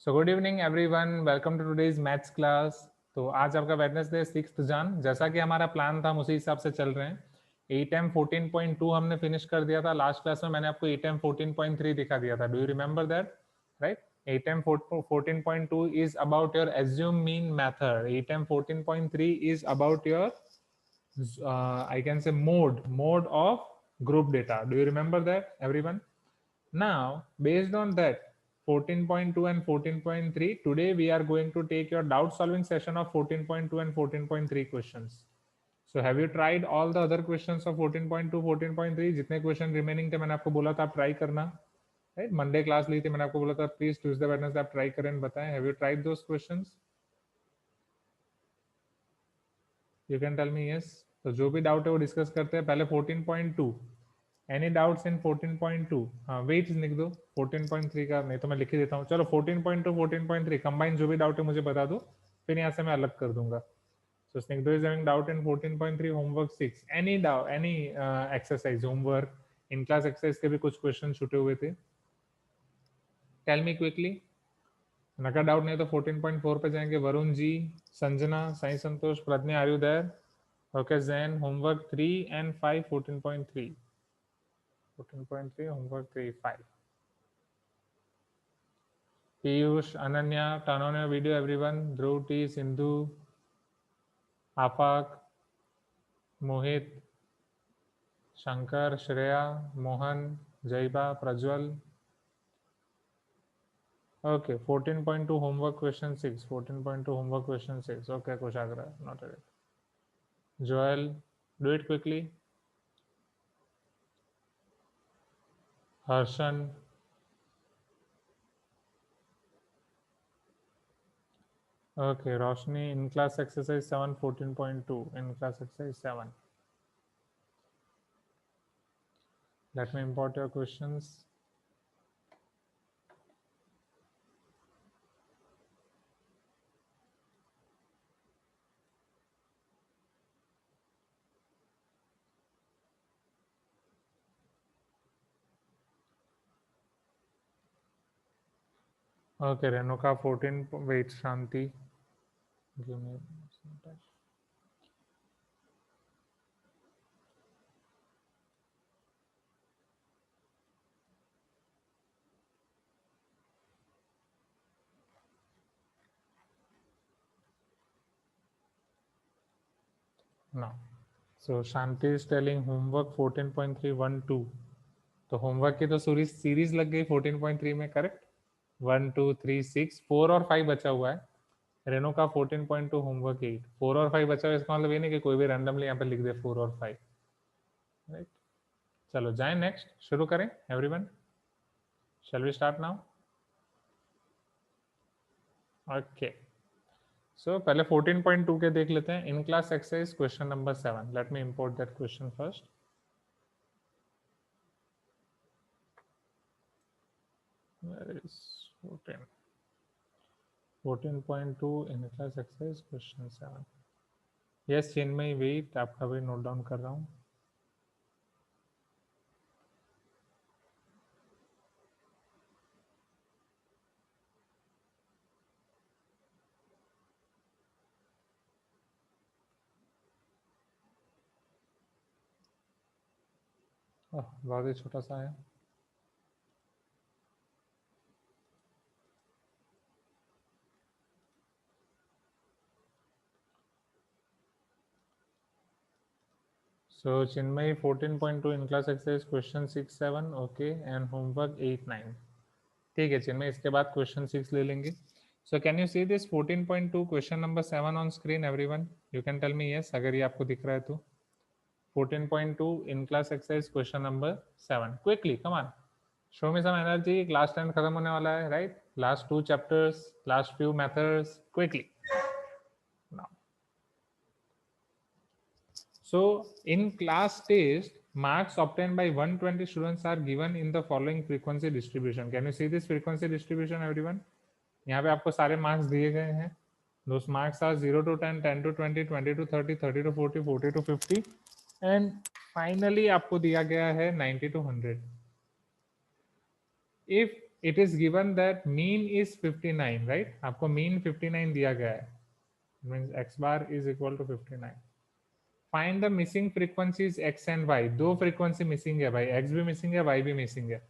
So good evening everyone, welcome to today's maths class. तो आज आपका वेडनेसडे 6 जन, जैसा कि हमारा प्लान था हम उसी हिसाब से चल रहे हैं। 8M 14.2 हमने फिनिश कर दिया था लास्ट क्लास में। मैंने आपको 8M 14.3 दिखा दिया था। Do you remember that? Right. 8M 14.2 is about your assume mean method. 8M 14.3 is about your I can say mode of group data. Do you remember that, everyone? Now, based on that, 14.2 and 14.3, today we are going to take your doubt solving session of 14.2 and 14.3 questions. So have you tried all the other questions of 14.2, 14.3? जितने question remaining थे मैंने आपको बोला था आप try करना, right? Monday class ली थी, मैंने आपको बोला था प्लीज ट्यूसडे वेडनेसडे आप ट्राई करें, बताएं have you tried those questions? You can tell me yes. तो जो भी डाउट है वो डिस्कस करते हैं। पहले 14.2, एनी डाउट्स इन 14.2? हाँ, वेट लिख दो 14.3 का, नहीं तो मैं लिख ही देता हूँ। चलो 14.2 14.3 कंबाइन जो भी डाउट है मुझे बता दो, फिर यहाँ से मैं अलग कर दूंगा। So Snigdha is having doubt in 14.3 homework 6. Any doubt, any exercise, homework, in class exercise के भी कुछ क्वेश्चन छूटे हुए थे? Tell me quickly. नका डाउट नहीं तो 14.4 पे जाएंगे। Varun ji, Sanjana, Sai Santosh, Pragya, are you there? Okay Jain, homework 3 and 5 14.3, 14.3 homework 3 5. Piyush, Ananya, turn on your video everyone. Dhruv T, Sindhu, Afaq, Mohit, Shankar, Shreya, Mohan, Jaiba, Prajwal. Okay, 14.2 homework question 6, 14.2 homework question 6. Okay, Kushagra, not it. Joel, do it quickly. Harshan. Okay, Roshni, in class exercise 7, 14.2, in class exercise 7. Let me import your questions. Okay, Renuka 14, wait, Shanti. Give me some time. Now, so Shanti is telling homework 14.3, 1, 2. तो homework की तो series लग गई 14.3 में, correct? 1 2 3 6 4 और 5 बचा हुआ है। रेनो का 14.2 होमवर्क 8, 4 और 5 बचा हुआ है। इसका मतलब ये नहीं कि कोई भी रैंडमली यहाँ पे लिख दे 4 और 5, राइट? चलो जाए नेक्स्ट, शुरू करें everyone. Shall we start now? Okay, so पहले 14.2 के देख लेते हैं। In class exercise question number 7। Let me import that question first. Where is 14? 14.2 in class exercise question 7। Yes Chinmay, wait, आपका भी नोट डाउन कर रहा हूँ। बहुत ही छोटा सा है। So Chinmay 14.2 in class exercise question 6 7, okay, and homework 8 9. ठीक है चिन्मय, इसके बाद क्वेश्चन 6 ले लेंगे। So can you see this 14.2 question number 7 on screen everyone? You can tell me yes अगर ये आपको दिख रहा है तो। 14.2 in class exercise question number 7. Quickly, come on. Show me some energy. Class 10 खत्म होने वाला है, right? Last 2 chapters, last few methods. Quickly. Now. So in class test, marks obtained by 120 students are given in the following frequency distribution. Can you see this frequency distribution everyone? यहाँ पे आपको सारे marks दिए गए हैं। Those marks are 0 to 10, 10 to 20, 20 to 30, 30 to 40, 40 to 50 and finally आपको दिया गया है 90 to 100. If it is given that mean is 59, right? आपको मीन 59 दिया गया है, means x bar is equal to 59. Find the missing frequencies x and y. दो frequency missing है भाई, x भी मिसिंग है, y भी मिसिंग है,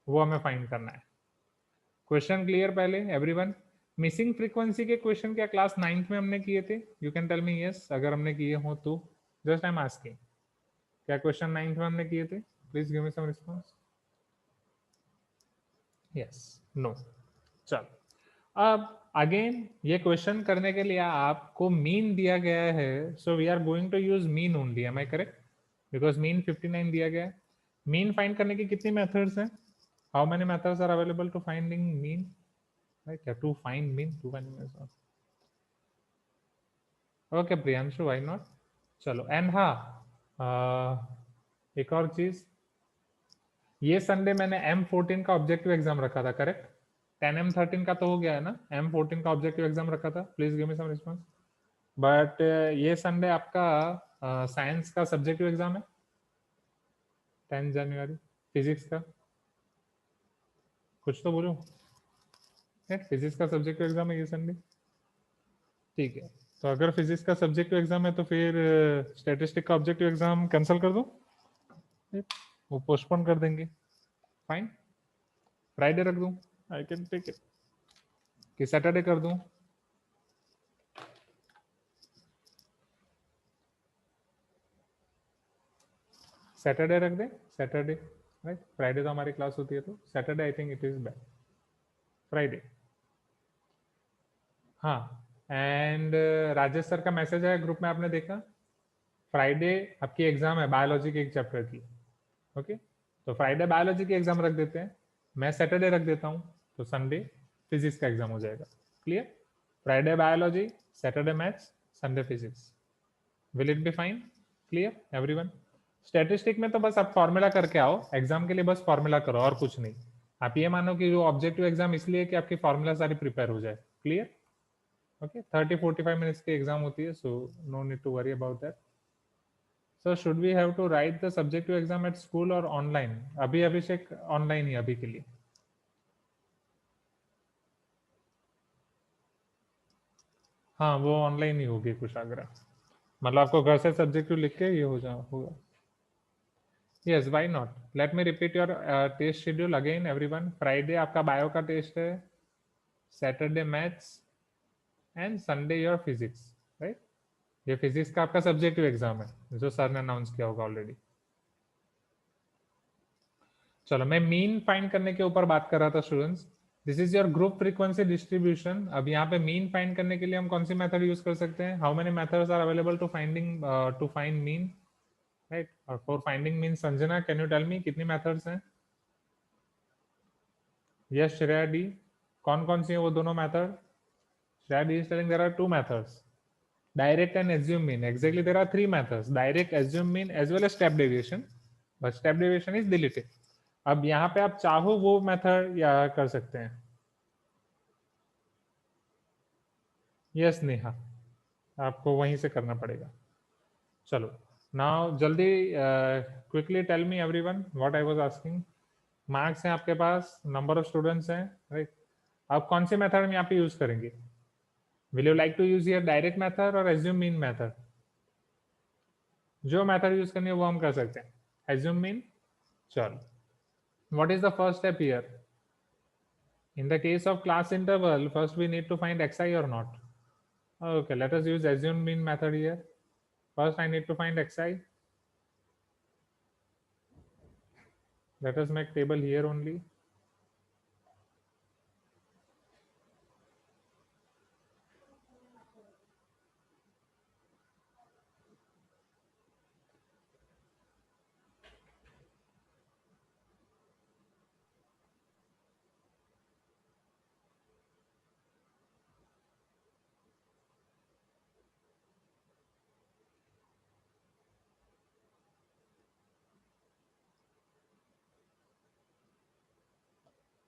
वो हमें फाइंड करना है. क्वेश्चन क्लियर पहले एवरीवन? मिसिंग फ्रीक्वेंसी के क्वेश्चन क्या क्लास 9th में हमने किए थे? You can tell me yes अगर हमने किए हो तो. जस्ट आई एम आस्किंग, क्या क्वेश्चन 9th में हमने किए थे? Please give me some response. Yes, no. चलो, अब अगेन ये क्वेश्चन करने के लिए आपको मीन दिया गया है, so we are going to use mean only. Am I correct? Because mean 59 दिया गया है. मीन फाइंड करने की कितनी मेथड्स हैं? How many methods are available to finding mean? Right, to find mean, to find. Okay Priyanshu, why not. चलो, and हाँ, एक और चीज, ये संडे मैंने M14 का ऑब्जेक्टिव एग्जाम रखा था, करेक्ट? 10 M13 का तो हो गया है ना, M14 का ऑब्जेक्टिव एग्जाम रखा था. Please give me some response. But ये संडे आपका साइंस का सब्जेक्टिव एग्जाम है 10 जनवरी. फिजिक्स का कुछ तो बोलो. फिजिक्स का सब्जेक्टिव एग्जाम है ये संडे, ठीक है? तो अगर फिजिक्स का सब्जेक्टिव एग्जाम है तो फिर स्टैटिस्टिक का ऑब्जेक्टिव एग्जाम कैंसिल कर दो, वो पोस्टपोन कर देंगे. फाइन, फ्राइडे रख दूं? I can take it. कि सैटरडे कर दूं? सैटरडे रख दे. Saturday, right? फ्राइडे तो हमारी क्लास होती है, तो Saturday I think it is bad. Friday, हाँ. एंड राजेश सर का मैसेज है ग्रुप में, आपने देखा? फ्राइडे आपकी एग्जाम है बायोलॉजी के एक चैप्टर की. ओके, तो फ्राइडे बायोलॉजी की एग्जाम रख देते हैं, मैं सैटरडे रख देता हूँ, तो संडे फिजिक्स का एग्जाम हो जाएगा. Clear? Friday biology, Saturday maths, Sunday physics. Will it be fine? Clear everyone? Statistic में तो बस आप फॉर्मूला करके आओ, एग्जाम के लिए बस फॉर्मूला करो और कुछ नहीं. आप ये मानो कि जो ऑब्जेक्टिव एग्जाम इसलिए कि आपकी फॉर्मूला सारी प्रिपेयर हो जाए. क्लियर? ओके, 30-45 मिनट्स की एग्जाम होती है, so no need to worry about that. So should we have to write the subjective exam at school और ऑनलाइन? अभी अभिषेक ऑनलाइन ही अभी के लिए. हाँ, वो ऑनलाइन ही होगी कुशाग्रा, मतलब आपको घर से सब्जेक्टिव लिख के ये हो जा होगा. Yes, why not. Let me repeat your test schedule again everyone. Friday आपका बायो का टेस्ट है, Saturday maths, and Sunday your physics, right? ये फिजिक्स का आपका सब्जेक्टिव एग्जाम है जो सर ने अनाउंस किया होगा ऑलरेडी. चलो, मैं मीन फाइंड करने के ऊपर बात कर रहा था students. This is your group frequency distribution. अब यहाँ पे मीन फाइंड करने के लिए हम कौन सी मेथड यूज कर सकते हैं? How many methods are available to finding to find mean, right? और for finding mean, Sanjana can you tell me कितनी मेथड्स हैं? Yes, Shreya D. कौन कौन सी है वो दोनों method? Shreya D is telling there are two methods, direct and assume mean. Exactly, there are three methods: direct, assume mean, as well as step deviation, but step deviation is deleted. अब यहाँ पे आप चाहो वो मेथड या कर सकते हैं. यस नेहा, आपको वहीं से करना पड़ेगा. चलो, नाउ जल्दी quickly tell me everyone what I was asking. Marks हैं आपके पास, नंबर ऑफ स्टूडेंट्स हैं, राइट? आप कौन से मेथड में यहाँ पे यूज करेंगे? Will you like to use your direct method और एज्यूम मीन मेथड? जो मेथड यूज करनी है वो हम कर सकते हैं. Assume mean. चलो, what is the first step here? In the case of class interval, first we need to find xi or not? Okay, let us use assume mean method here. First I need to find xi. Let us make table here only.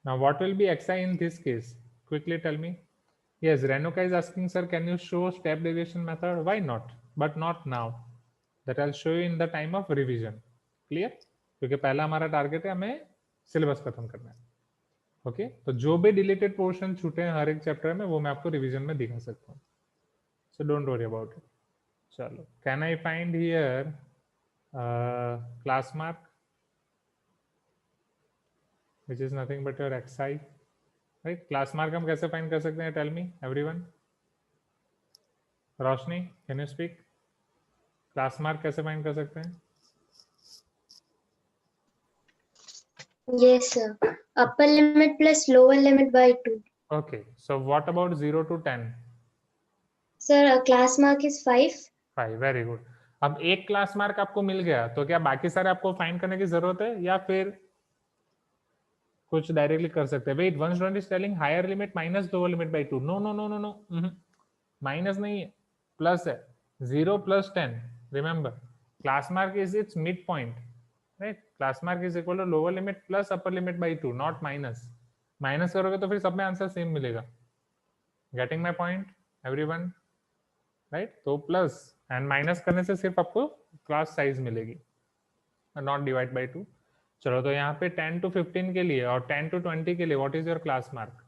Now what will be xi in this case? Quickly tell me. Yes, Renuka is asking, sir, can you show step deviation method? Why not? But not now. That I'll show you in the time of revision. Clear? क्योंकि पहला हमारा target है हमें syllabus खत्म करना है. Okay तो जो भी डिलीटेड पोर्शन छूटे हैं हर एक चैप्टर में वो मैं आपको रिवीजन में दिखा सकता हूँ, so don't worry about it. चलो, can I find here class mark which is nothing but your xi, right? Class mark हम कैसे फाइंड कर सकते हैं, tell me everyone. Roshni, can you speak? Class mark कैसे फाइंड कर सकते हैं? Yes, sir. Upper limit plus lower limit by 2. Okay, so what about 0 to 10? Sir, class mark is 5. 5, very good. अब एक क्लास मार्क आपको मिल गया तो क्या बाकी सारे आपको फाइंड करने की जरूरत है या फिर कुछ डायरेक्टली कर सकते हैं? Wait, one student is telling higher limit minus lower limit by 2। No no no no no, minus नहीं है, प्लस है। 0 plus 10, remember class mark is it's mid point, right? Class mark is equal to lower limit plus upper limit by 2, not minus. Minus करोगे तो फिर सब में answer same मिलेगा। Getting my point everyone, right? तो plus and minus करने से सिर्फ आपको क्लास साइज मिलेगी, नॉट डिवाइड बाय 2। चलो, तो यहाँ पे 10 to 15 के लिए और 10 to 20 के लिए what is your class mark?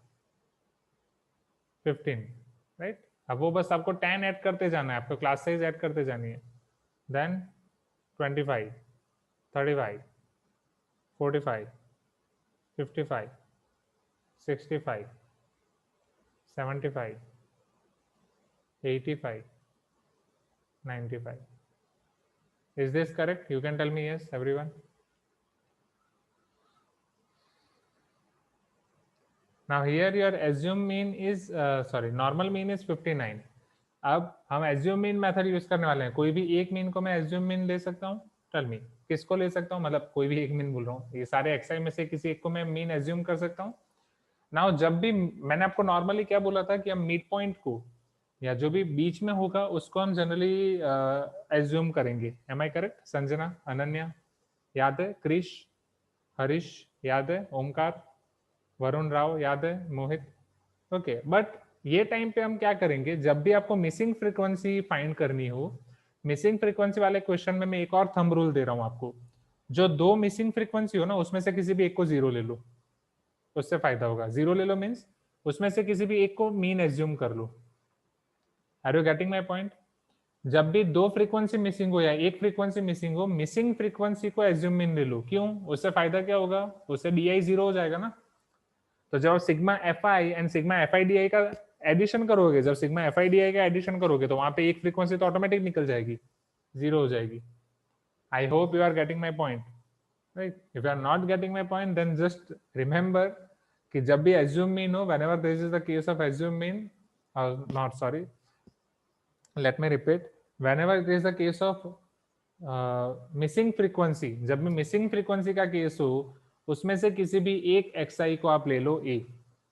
15, right? अब वो बस आपको 10 ऐड करते जाना है, आपको क्लास साइज ऐड करते जानी है। Then 25, 35, 45, 55, 65, 75, 85, 95. Is this correct? You can tell me yes, everyone. Now here your assume mean is normal mean is 59. अब हम assume mean मेथड यूज करने वाले हैं। कोई भी एक मीन को मैं assume mean ले सकता हूँ, टेल मी किसको ले सकता हूँ? मतलब कोई भी एक मीन बोल रहा हूँ, ये सारे xi में से किसी एक को मैं मीन assume कर सकता हूँ। नाउ जब भी मैंने आपको नॉर्मली क्या बोला था कि हम मिड पॉइंट को या जो भी बीच में होगा उसको हम जनरली एज्यूम करेंगे। Am I correct? Sanjana, Ananya याद है? क्रिश, हरीश याद है? ओमकार, वरुण राव याद है? मोहित, ओके। बट ये टाइम पे हम क्या करेंगे, जब भी आपको मिसिंग फ्रीक्वेंसी फाइंड करनी हो, मिसिंग फ्रीक्वेंसी वाले क्वेश्चन में मैं एक और थंब रूल दे रहा हूं आपको। जो दो मिसिंग फ्रीक्वेंसी हो ना, उसमें से किसी भी एक को जीरो ले लो, उससे फायदा होगा। जीरो ले लो मीन्स उसमें से किसी भी एक को मीन एज्यूम कर लो। Are you getting my point? जब भी दो फ्रीक्वेंसी मिसिंग हो या एक फ्रीक्वेंसी मिसिंग हो, मिसिंग फ्रीक्वेंसी को एज्यूम मीन ले लो। क्यों? उससे फायदा क्या होगा? उससे डी आई जीरो हो जाएगा ना। तो जब sigma F I and sigma F I D आई का एडिशन करोगे, जब सिग्मा एफ आई डी आई का एडिशन करोगे तो वहां पे एक फ्रीक्वेंसी तो ऑटोमेटिक निकल जाएगी, जीरो हो जाएगी। I hope you are getting my point, right? If you are not getting my point then just remember कि जब भी एज्यूम मीन हो, whenever this is the case of assume mean, not sorry, let me repeat, whenever it is the case of missing frequency, जब भी missing frequency का case हो, उसमें से किसी भी एक xi को आप ले लो a,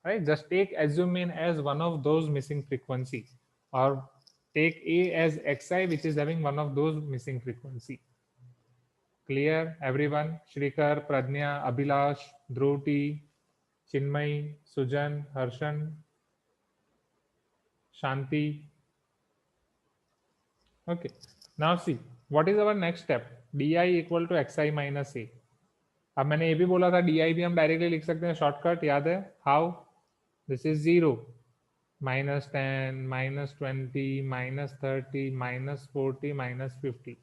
राइट? Just take assume mean as one of those missing frequency or take a as xi which is having one of those missing frequency. Clear everyone? Shrikar, Pradnya, Abhilash, Dhruv T, Chinmay, Sujan, Harshan, Shanti. Okay, now see what is our next step? di equal to xi minus a. अब मैंने ये भी बोला था D I भी हम directly लिख सकते हैं, शॉर्टकट याद है? हाउ? This is 0, -10, -20, -30, -40, -50।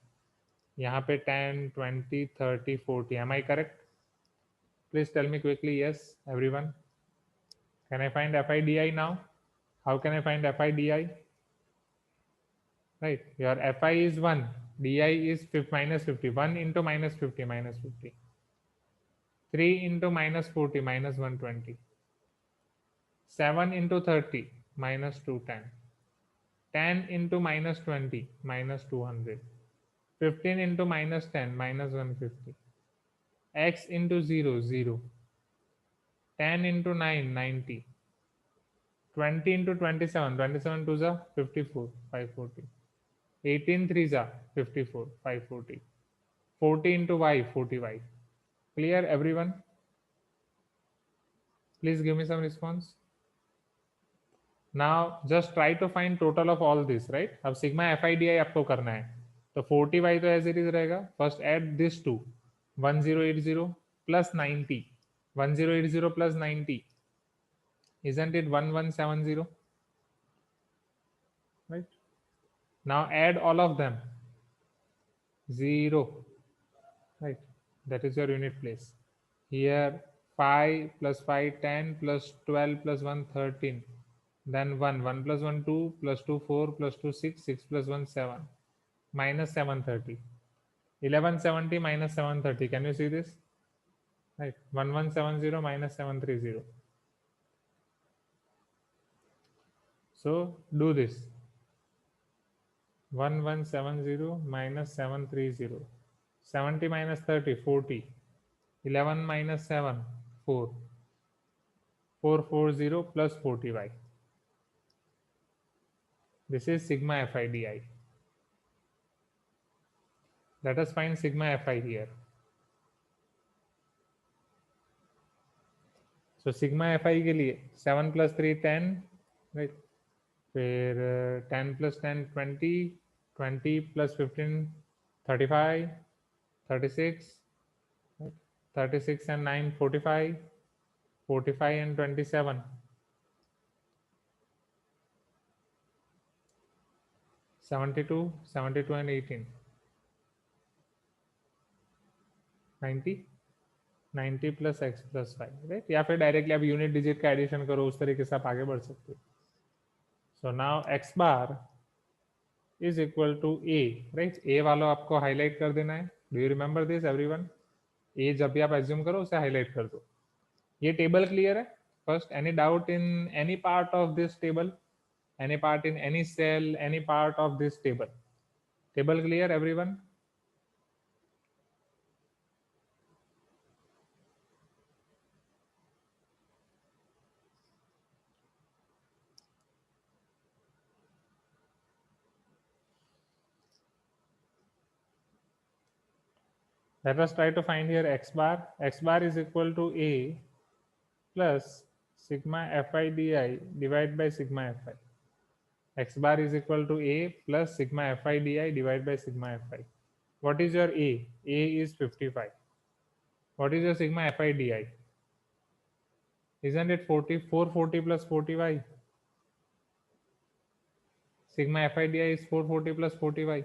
यहाँ पे 10, 20, 30, 40। Am I correct? Please tell me quickly yes everyone. Can I find F I D I now? How can I find F I D I? Right, your F I is 1, D I is -50, 1 into -50, -50, 3 into -40, -120, 7 into 30, -210, 10 into -20, -200, 15 into -10, -150, x into 0, 0, 10 into 9, 90, 20 into 27, 27 2s are 54, 540, 18 3s are 54, 540, 40 into y, 40y. Clear everyone? Please give me some response. Now just try to find total of all this, right? अब sigma FIDI आपको करना है, तो 40y तो as it is रहेगा. First add this to 1080 plus 90, 1080 plus 90, Isn't it 1170? Right? Now add all of them. 0. Right? That is your unit place. Here 5 plus 5 10 plus 12 plus 1 13. Then 1 plus 1 2 plus 2 4 plus 2 6 6 plus 1 7 minus 730. 1170 minus 730. Can you see this? Right. 1170 minus 730. So do this. 1170 minus 730. 70 minus 30, 40. 11 minus 7, 4. 440 plus 40y. This is sigma FIDI. Let us find sigma Fi here. So sigma Fi के लिए 7 plus 3 10, right? फिर 10 plus 10 20, 20 plus 15 35, 36, right? 36 and 9 45, 45 and 27, 72, 72 and 18, 90, 90 plus x plus 5, right? या फिर directly आप unit digit का addition करो, उस तरीके से आप आगे बढ़ सकते हो. So now x bar is equal to a, right? a वालों आपको हाईलाइट कर देना है. Do you remember this everyone? a जब भी आप एज्यूम करो उसे हाईलाइट कर दो. ये टेबल क्लियर है? First, any doubt in any part of this table? Any part in any cell, any part of this table? Table clear, everyone? Let us try to find here x bar. X bar is equal to a plus sigma Fi di divided by sigma Fi. X bar is equal to a plus sigma Fi di divided by sigma Fi. What is your a? A is 55. What is your sigma Fi di? Isn't it 40? 440 plus 40y. Sigma Fi di is 440 plus 40y.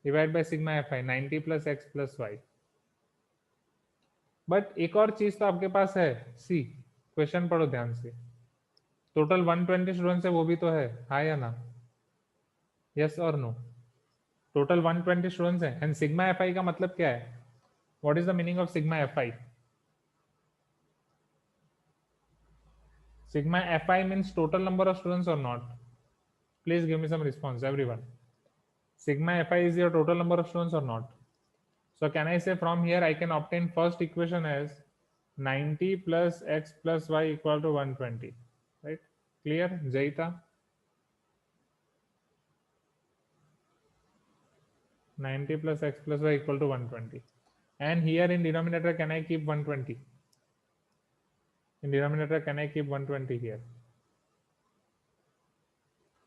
Divided by sigma Fi, 90 plus x plus y. But एक और चीज तो आपके पास है. सी, question पढ़ो ध्यान से. Total 120 students है, वो भी तो है. हाँ या ना? यस और नो? टोटल 120 स्टूडेंट्स हैं. एंड सिग्मा एफआई का मतलब क्या है? What is the meaning of sigma FI? Sigma FI means total number of students और not? Please give me some response everyone. Sigma Fi is your total number of students or not? So can I say from here I can obtain first equation as 90 plus x plus y equal to 120, right? Clear, Jaita? 90 plus x plus y equal to 120. And here in denominator, can I keep 120? In denominator, can I keep 120 here?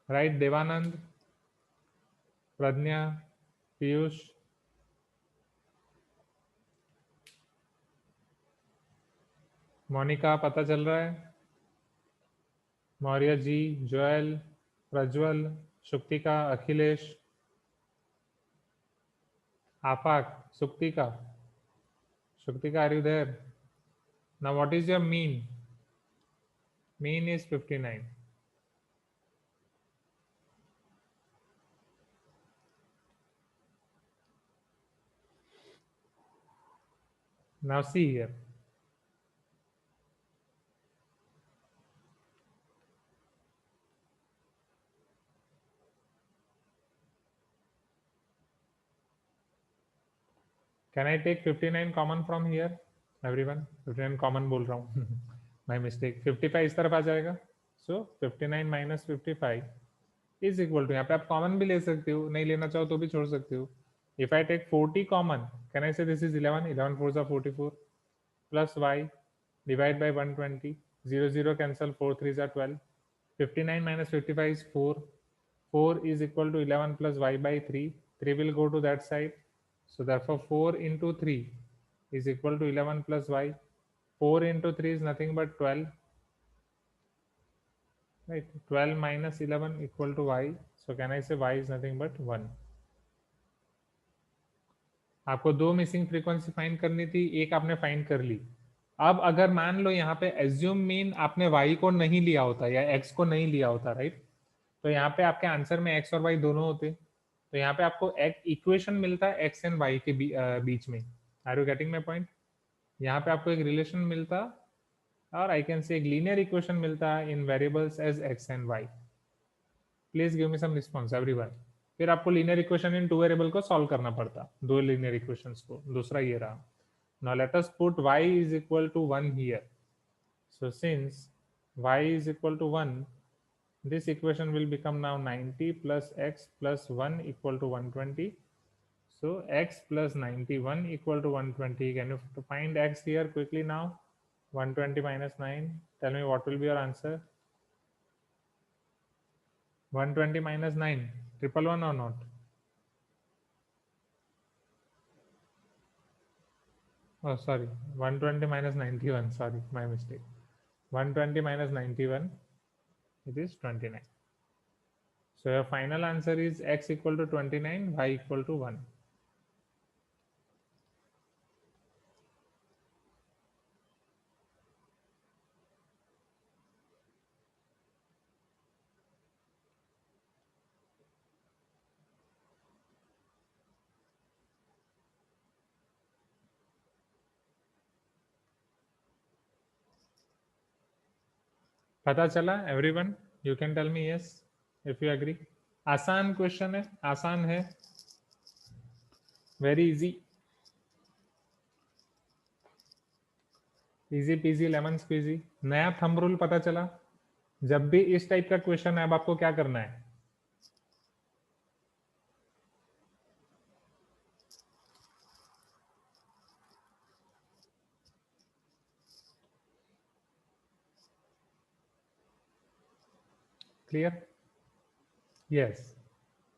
Right, Devanand, Pradnya, Piyush? Monica, पता चल रहा है? Maurya ji, Joel, Prajwal, Shuktika, Akhilesh, Afaq, Suktika, are you there? Now what is your mean? Mean is 59. Now see here. Can I take 59 common from here? Everyone, 59 common बोल रहा हूँ. My mistake. 55 इस तरफ आ जाएगा. So 59 minus 55 is equal to, यहाँ पे आप common भी ले सकते हो, नहीं लेना चाहो तो भी छोड़ सकते हो. If I take 40 common, can I say this is 11? 11 4s are 44 plus y divide by 120. 0 0 cancel, 4 3s are 12. 59 minus 55 is 4. 4 is equal to 11 plus y by 3. 3 will go to that side. So therefore 4 into 3 is equal to 11 plus y. 4 into 3 is nothing but 12. right? 12 minus 11 equal to y. So can I say y is nothing but 1? आपको दो missing frequency find करनी थी, एक आपने find कर ली। अब अगर मान लो यहाँ पे एज्यूम मीन आपने y को नहीं लिया होता या x को नहीं लिया होता, राइट? तो यहाँ पे आपके आंसर में x और y दोनों होते, तो यहाँ पे आपको एक इक्वेशन मिलता है x एंड y के बीच में। Are you getting my point? यहाँ पे आपको एक रिलेशन मिलता, और आई कैन से एक लीनियर इक्वेशन मिलता है in variables as x and y। Please give me some response everyone. फिर आपको linear equation in two variable को सॉल्व करना पड़ता, दो लीनियर इक्वेशंस को। दूसरा ये रहा। Now let us put y is equal to 1 here. So since y is equal to 1, this equation will become now 90 plus x plus 1 equal to 120. So x plus 91 equal to 120. Can you find x here quickly now? 120 minus 9. Tell me what will be your answer? 120 minus 9. 111 or not? Oh, sorry. 120 minus 91. Sorry, my mistake. 120 minus 91. It is 29. So your final answer is x equal to 29, y equal to 1. पता चला everyone? You can tell me yes if you agree. आसान question है, आसान है, very easy, easy peasy lemon squeezy. नया thumb rule पता चला? जब भी इस टाइप का क्वेश्चन है, अब आपको क्या करना है? क्लियर? यस।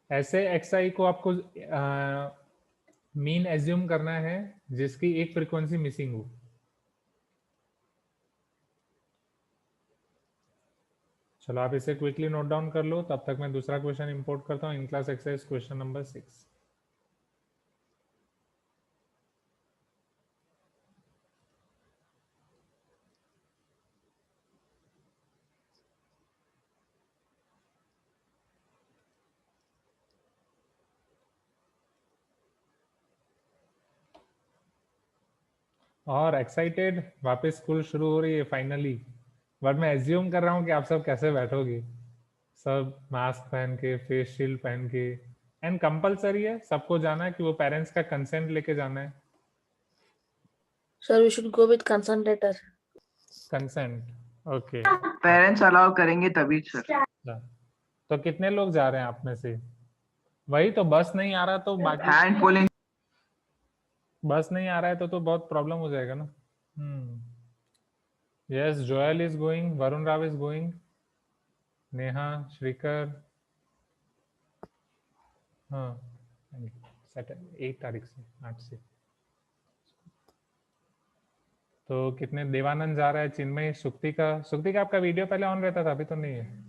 ऐसे एक्सआई को आपको मीन एज्यूम करना है जिसकी एक फ्रीक्वेंसी मिसिंग हो। चलो आप इसे क्विकली नोट डाउन कर लो, तब तक मैं दूसरा क्वेश्चन इंपोर्ट करता हूँ। इन क्लास एक्सरसाइज क्वेश्चन नंबर 6। और एक्साइटेड, वापस स्कूल शुरू हो रही है फाइनली। बट मैं एज्यूम कर रहा हूँ कि आप सब कैसे बैठोगे, सब मास्क पहन के, फेस शील्ड पहन के। एंड कंपलसरी है, सबको जाना है कि वो पेरेंट्स का कंसेंट लेके जाना है। Sir, we should go with consent letter. Consent, okay. Parents allow करेंगे तभी सर। तो कितने लोग जा रहे हैं आप में से? वही तो, बस नहीं आ रहा तो बाकी, हैंड पुलिंग। बस नहीं आ रहा है तो बहुत प्रॉब्लम हो जाएगा ना। Yes, Joel is going, Varun Rao is going, Neha, Shrikar. हाँ, 8 तारीख से, 8 से। तो कितने? देवानंद जा रहा है, चिन्मय, सुक्ति का आपका वीडियो पहले ऑन रहता था, अभी तो नहीं है।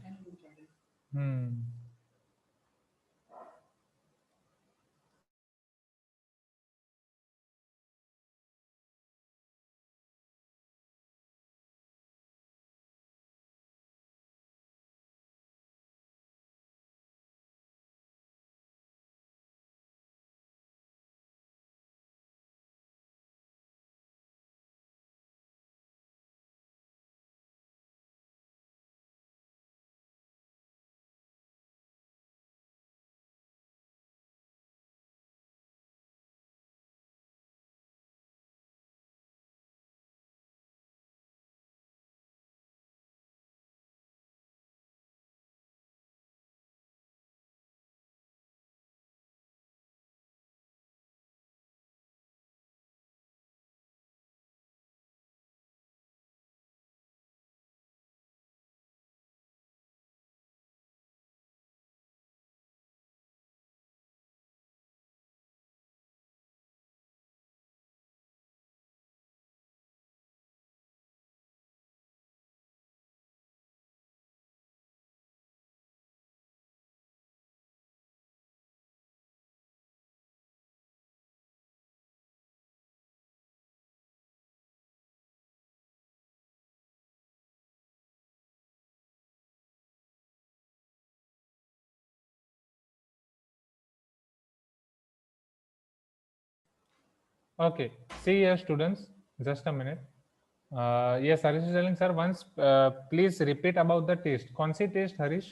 Okay, see here students, just a minute. Yes, Harish is telling sir once please repeat about the test. कौन सी टेस्ट हरीश?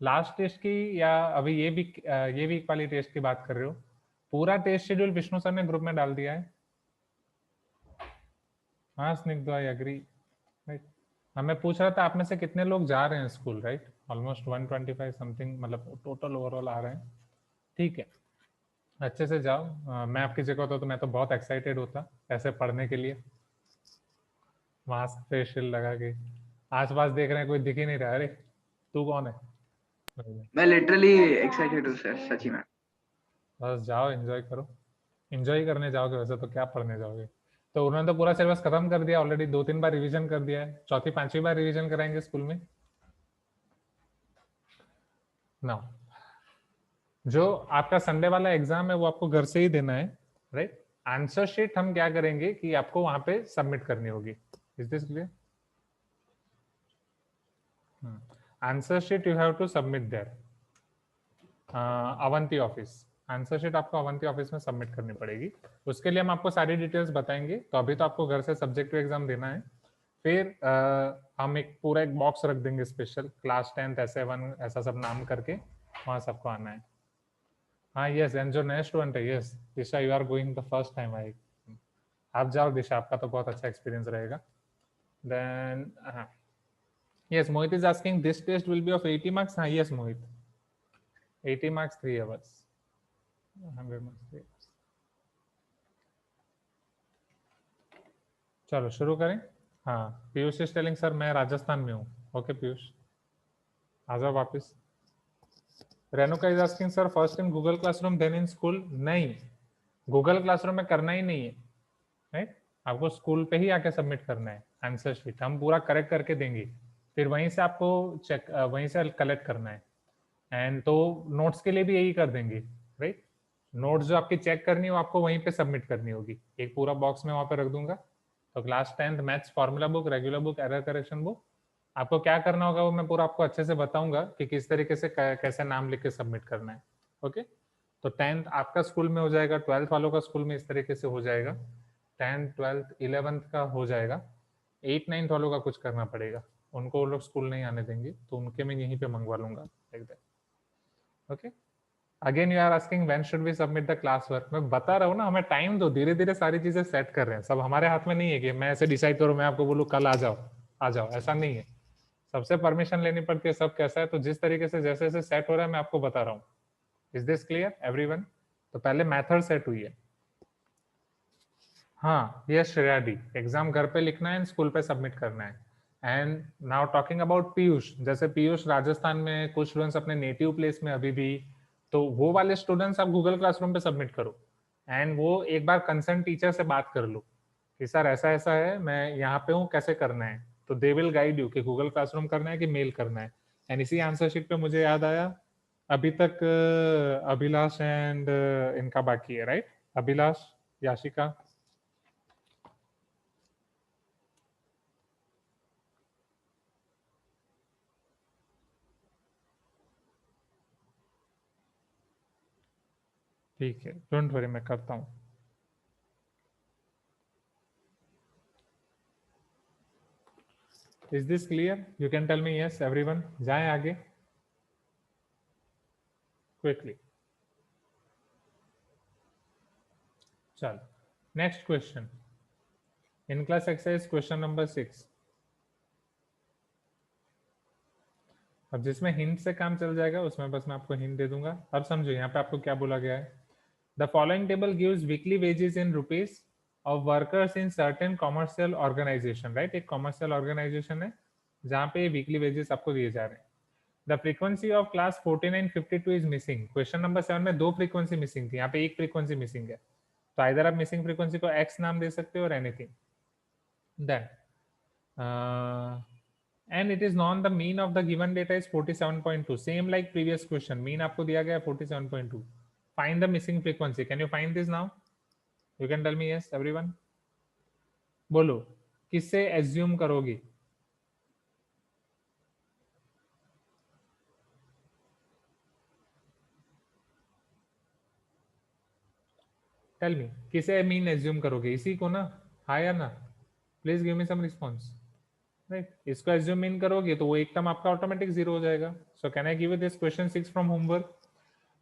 लास्ट टेस्ट की या अभी ये वीक वाली टेस्ट की बात कर रहे हो? पूरा टेस्ट शेड्यूल विष्णु सर ने ग्रुप में डाल दिया है. हाँ स्निग्धा, आई एग्री. राइट, मैं पूछ रहा था आप में से कितने लोग जा रहे हैं स्कूल, राइट? ऑलमोस्ट 125 समथिंग, मतलब टोटल ओवरऑल आ रहे हैं. ठीक है, अच्छे से जाओ. मैं आपकी जगह होता तो मैं तो बहुत एक्साइटेड होता ऐसे पढ़ने के लिए. मास्क फेस शील्ड लगा के आसपास देख रहे हैं, कोई दिख ही नहीं रहा. अरे तू कौन है? मैं लिटरली एक्साइटेड हूँ सर, सची में. बस जाओ, एंजॉय करो. एंजॉय करने जाओगे वैसे तो, क्या पढ़ने जाओगे? तो उन्होंने तो पूरा सिलेबस खत्म कर दिया ऑलरेडी, 2-3 बार रिवीजन कर दिया है. चौथी पांचवी बार रिवीजन कराएंगे स्कूल में ना. जो आपका संडे वाला एग्जाम है वो आपको घर से ही देना है, राइट? आंसर शीट हम क्या करेंगे कि आपको वहां पे सबमिट करनी होगी. Is this clear? Answer sheet you have to submit there Avanti office. Answer sheet आपको अवंती ऑफिस में सबमिट करनी पड़ेगी. उसके लिए हम आपको सारी डिटेल्स बताएंगे. तो अभी तो आपको घर से सब्जेक्टिव एग्जाम देना है. फिर हम एक पूरा एक बॉक्स रख देंगे स्पेशल, क्लास 10th S7 ऐसा सब नाम करके, वहां सबको आना है. हाँ यस, एंड जो नए स्टूडेंट है, yes Disha, you are going the first time. I, आप जाओ दिशा, आपका तो बहुत अच्छा एक्सपीरियंस रहेगा. Then yes, Mohit is asking this test will be of 80 marks. हाँ yes Mohit, 80 marks 3 hours, 100 marks 3 hours. चलो शुरू करें. हाँ, पीयूष इज टेलिंग सर मैं राजस्थान में हूँ. ओके पीयूष, आ जाओ वापस. Renuka is asking sir first in Google classroom then in school. नहीं, गूगल क्लासरूम में करना ही नहीं है, राइट? आपको स्कूल पे ही आके सबमिट करना है. आंसर शीट हम पूरा करेक्ट करके देंगे, फिर वहीं से आपको चेक, वहीं से कलेक्ट करना है. एंड तो नोट्स के लिए भी यही कर देंगे, राइट? नोट्स जो आपकी चेक करनी है वो आपको वहीं पे सबमिट करनी होगी. एक पूरा बॉक्स में वहां पे रख दूंगा. तो class 10th maths formula book, regular book, error correction book, आपको क्या करना होगा वो मैं पूरा आपको अच्छे से बताऊंगा कि किस तरीके से कैसे नाम लिख के सबमिट करना है. ओके, तो 10th आपका स्कूल में हो जाएगा, 12th वालों का स्कूल में इस तरीके से हो जाएगा, 10th 12th 11th का हो जाएगा. 8th 9th वालों का कुछ करना पड़ेगा, उनको वो लोग स्कूल नहीं आने देंगे, तो उनके मैं यहीं पे मंगवा लूंगा. Okay, again you are asking when should we submit the class work. मैं बता रहा हूँ ना, हमें टाइम दो, धीरे धीरे सारी चीजें सेट कर रहे हैं. सब हमारे हाथ में नहीं है कि मैं ऐसे डिसाइड करूँ, मैं आपको बोलूँ कल आ जाओ आ जाओ, ऐसा नहीं है. सबसे परमिशन लेनी पड़ती है, सब कैसा है. तो जिस तरीके से जैसे जैसे सेट हो रहा है मैं आपको बता रहा हूँ. Is this clear everyone? तो पहले मेथड सेट हुई है. हाँ ये श्रेया डी, एग्जाम घर पे लिखना है, स्कूल पे सबमिट करना है. And now talking about Piyush, जैसे पीयूष राजस्थान में, कुछ स्टूडेंट्स अपने नेटिव प्लेस में अभी भी, तो वो वाले स्टूडेंट्स आप गूगल क्लासरूम पे सबमिट करो. एंड वो एक बार कंसर्न टीचर से बात कर लो कि सर ऐसा ऐसा है, मैं यहाँ पे हूँ, कैसे करना है. तो दे विल गाइड यू कि गूगल क्लासरूम करना है कि मेल करना है. एंड इसी आंसर शीट पे मुझे याद आया, अभी तक अभिलाष एंड इनका बाकी है, राइट? अभिलाष, याशिका. ठीक है, डोंट वरी, मैं करता हूँ. Is this clear? You can tell me yes everyone. जाएं आगे क्विकली. चलो next question, in class exercise question number 6. अब जिसमें हिंट से काम चल जाएगा उसमें बस मैं आपको हिंट दे दूंगा. अब समझो यहाँ पे आपको क्या बोला गया है. The following table gives weekly wages in rupees of workers in certain commercial organisation, right? एक कॉमर्शियल ऑर्गेनाइजेशन है जहाँ पे वीकली वेजेस आपको दिए जा रहे हैं. The frequency of class 4952 is missing. Question number 7 में 2 फ्रीक्वेंसी मिसिंग थी, यहाँ पे 1 फ्रीक्वेंसी मिसिंग है. तो इधर आप मिसिंग फ्रीक्वेंसी को एक्स नाम दे सकते हो और anything. Then and it is known the mean of the given data is 47.2. same like previous question, mean आपको दिया गया 47.2. find the missing frequency. can you find this now? you can tell me yes everyone. बोलो किससे assume करोगी? Tell me, किसे mean assume करोगे? इसी को ना, हाँ या ना? Please give me some response. Right, इसको एज्यूम मीन करोगे तो वो एक टर्म आपका ऑटोमेटिक जीरो हो जाएगा। सो can I give you this question 6 from homework?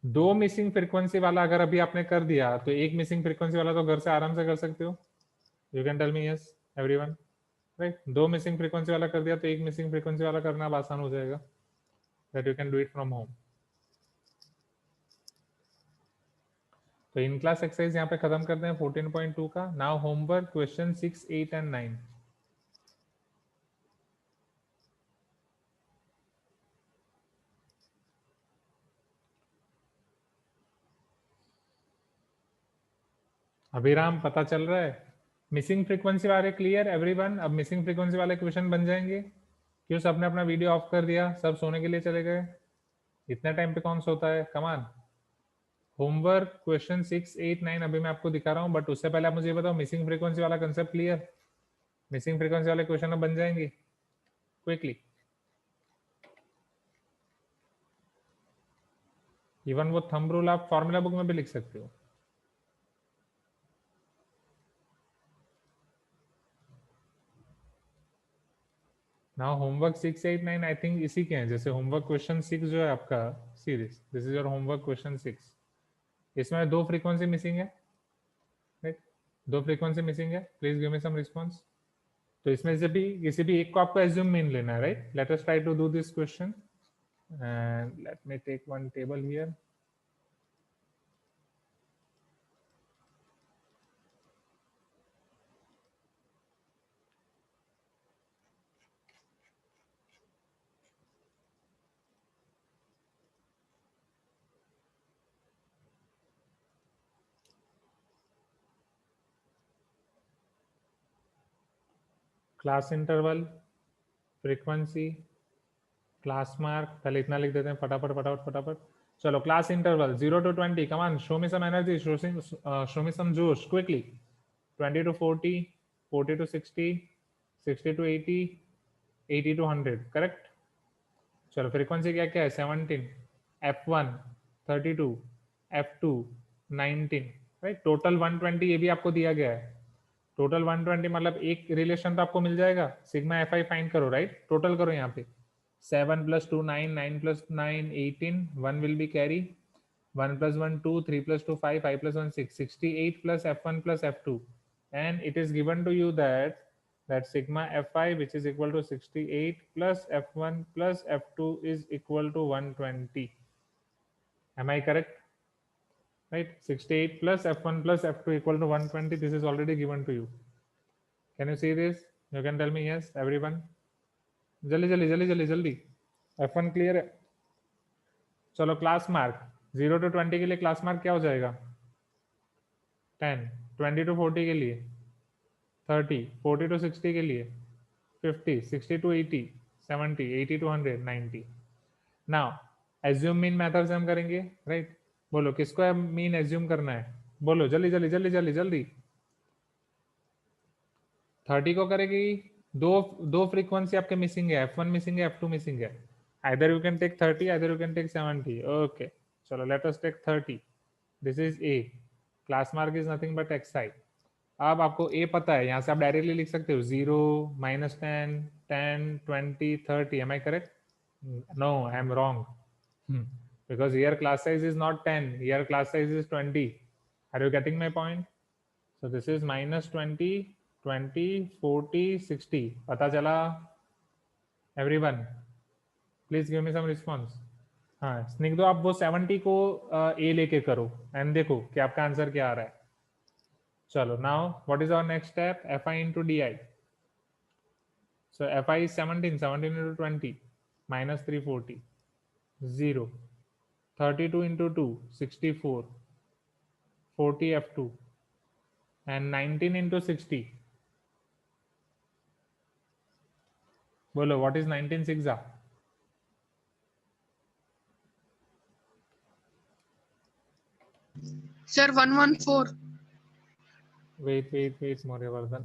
दो मिसिंग फ्रीक्वेंसी वाला अगर अभी आपने कर दिया तो एक मिसिंग फ्रीक्वेंसी वाला तो घर से आराम से कर सकते हो। You can tell me yes everyone, right? दो मिसिंग फ्रीक्वेंसी वाला कर दिया तो एक मिसिंग फ्रीक्वेंसी वाला करना अब आसान हो जाएगा, that you can do it from home. तो इन क्लास एक्सरसाइज यहाँ पे खत्म करते हैं 14.2 का। Now homework question 6, 8 and 9। अभिराम पता चल रहा है? मिसिंग फ्रीक्वेंसी वाले क्लियर एवरीवन? अब मिसिंग फ्रीक्वेंसी वाले क्वेश्चन बन जाएंगे। क्यों सबने अपना वीडियो ऑफ कर दिया? सब सोने के लिए चले गए? इतना टाइम पे कौन सोता है? कमान। होमवर्क क्वेश्चन 6, 8, 9 अभी मैं आपको दिखा रहा हूँ, बट उससे पहले आप मुझे ये बताओ मिसिंग फ्रीक्वेंसी वाला कंसेप्ट क्लियर? मिसिंग फ्रीक्वेंसी वाले क्वेश्चन अब बन जाएंगे क्विकली। इवन वो थंब रूल आप फॉर्मूला बुक में भी लिख सकते हो। नाउ होमवर्क 6, 8, 9 आई थिंक इसी के हैं। जैसे होमवर्क क्वेश्चन 6 जो है आपका series, this is your homework question 6। इसमें दो फ्रीक्वेंसी मिसिंग है, राइट? दो फ्रीक्वेंसी मिसिंग है, please give me some response. तो इसमें से भी किसी भी एक को आपको एज्यूम मीन लेना है, right? Let us try to do this question and let me take one table here. Class interval, frequency, class mark, पहले इतना लिख देते हैं फटाफट फटाफट फटाफट। चलो class interval 0 to 20, come on, show me some energy, show me some जोश quickly. 20 to 40, 40 to 60, 60 to 80, 80 to 100, correct? चलो फ्रीक्वेंसी क्या क्या है? 17, f1 32, f2 19, राइट? टोटल 120 ये भी आपको दिया गया है। टोटल 120 मतलब एक रिलेशन तो आपको मिल जाएगा, सिग्मा एफ आई फाइंड करो, राइट? टोटल करो यहाँ पे 7 + 2 9, 9 + 9 18, 1 will be carry, 1 + 1 2, 3 + 2 5, 5 + 1 6, 68 plus f1 plus f2, and it is given to you that sigma fi which is equal to 68 plus f1 plus f2 is equal to 120. Am I correct? Right, 68 plus f1 plus f2 equal to 120. This is already given to you. Can you see this? You can tell me yes everyone. जल्दी जल्दी जल्दी जल्दी जल्दी। f1 clear है? चलो class mark 0 to 20 के लिए class mark क्या हो जाएगा? 10, 20 to 40 के लिए 30, 40 to 60 के लिए 50, 60 to 80, 70, 80 to 100, 90। Now assume mean method से हम करेंगे, राइट? बोलो किसको मीन एज्यूम करना है? बोलो जल्दी जल्दी जल्दी जल्दी जल्दी। 30 को करेगी। दो दो फ्रीक्वेंसी आपके मिसिंग है, f1 मिसिंग है, f2 मिसिंग है। either you can take 30, either you can take 70. okay, चलो let us take 30. this is a, class mark is nothing but xi। अब आपको a पता है, यहाँ से आप डायरेक्टली लिख सकते हो 0, -10, 10, 20, 30। am I correct? no, I am wrong। because here class size is not 10, here class size is 20। are you getting my point? so this is -20, 20, 40, 60। पता चला everyone? Please give me some response. हाँ स्निग्धो, आप वो 70 को ए लेके करो and देखो कि आपका आंसर क्या आ रहा है। चलो now what is our next step? F I into D I. So F I is 17, 17 into 20 -340, 0, 32 into 2 64, 40 f2 and 19 into 60। बोलो what is 19 6 Sir, 114. wait Moryavardhan,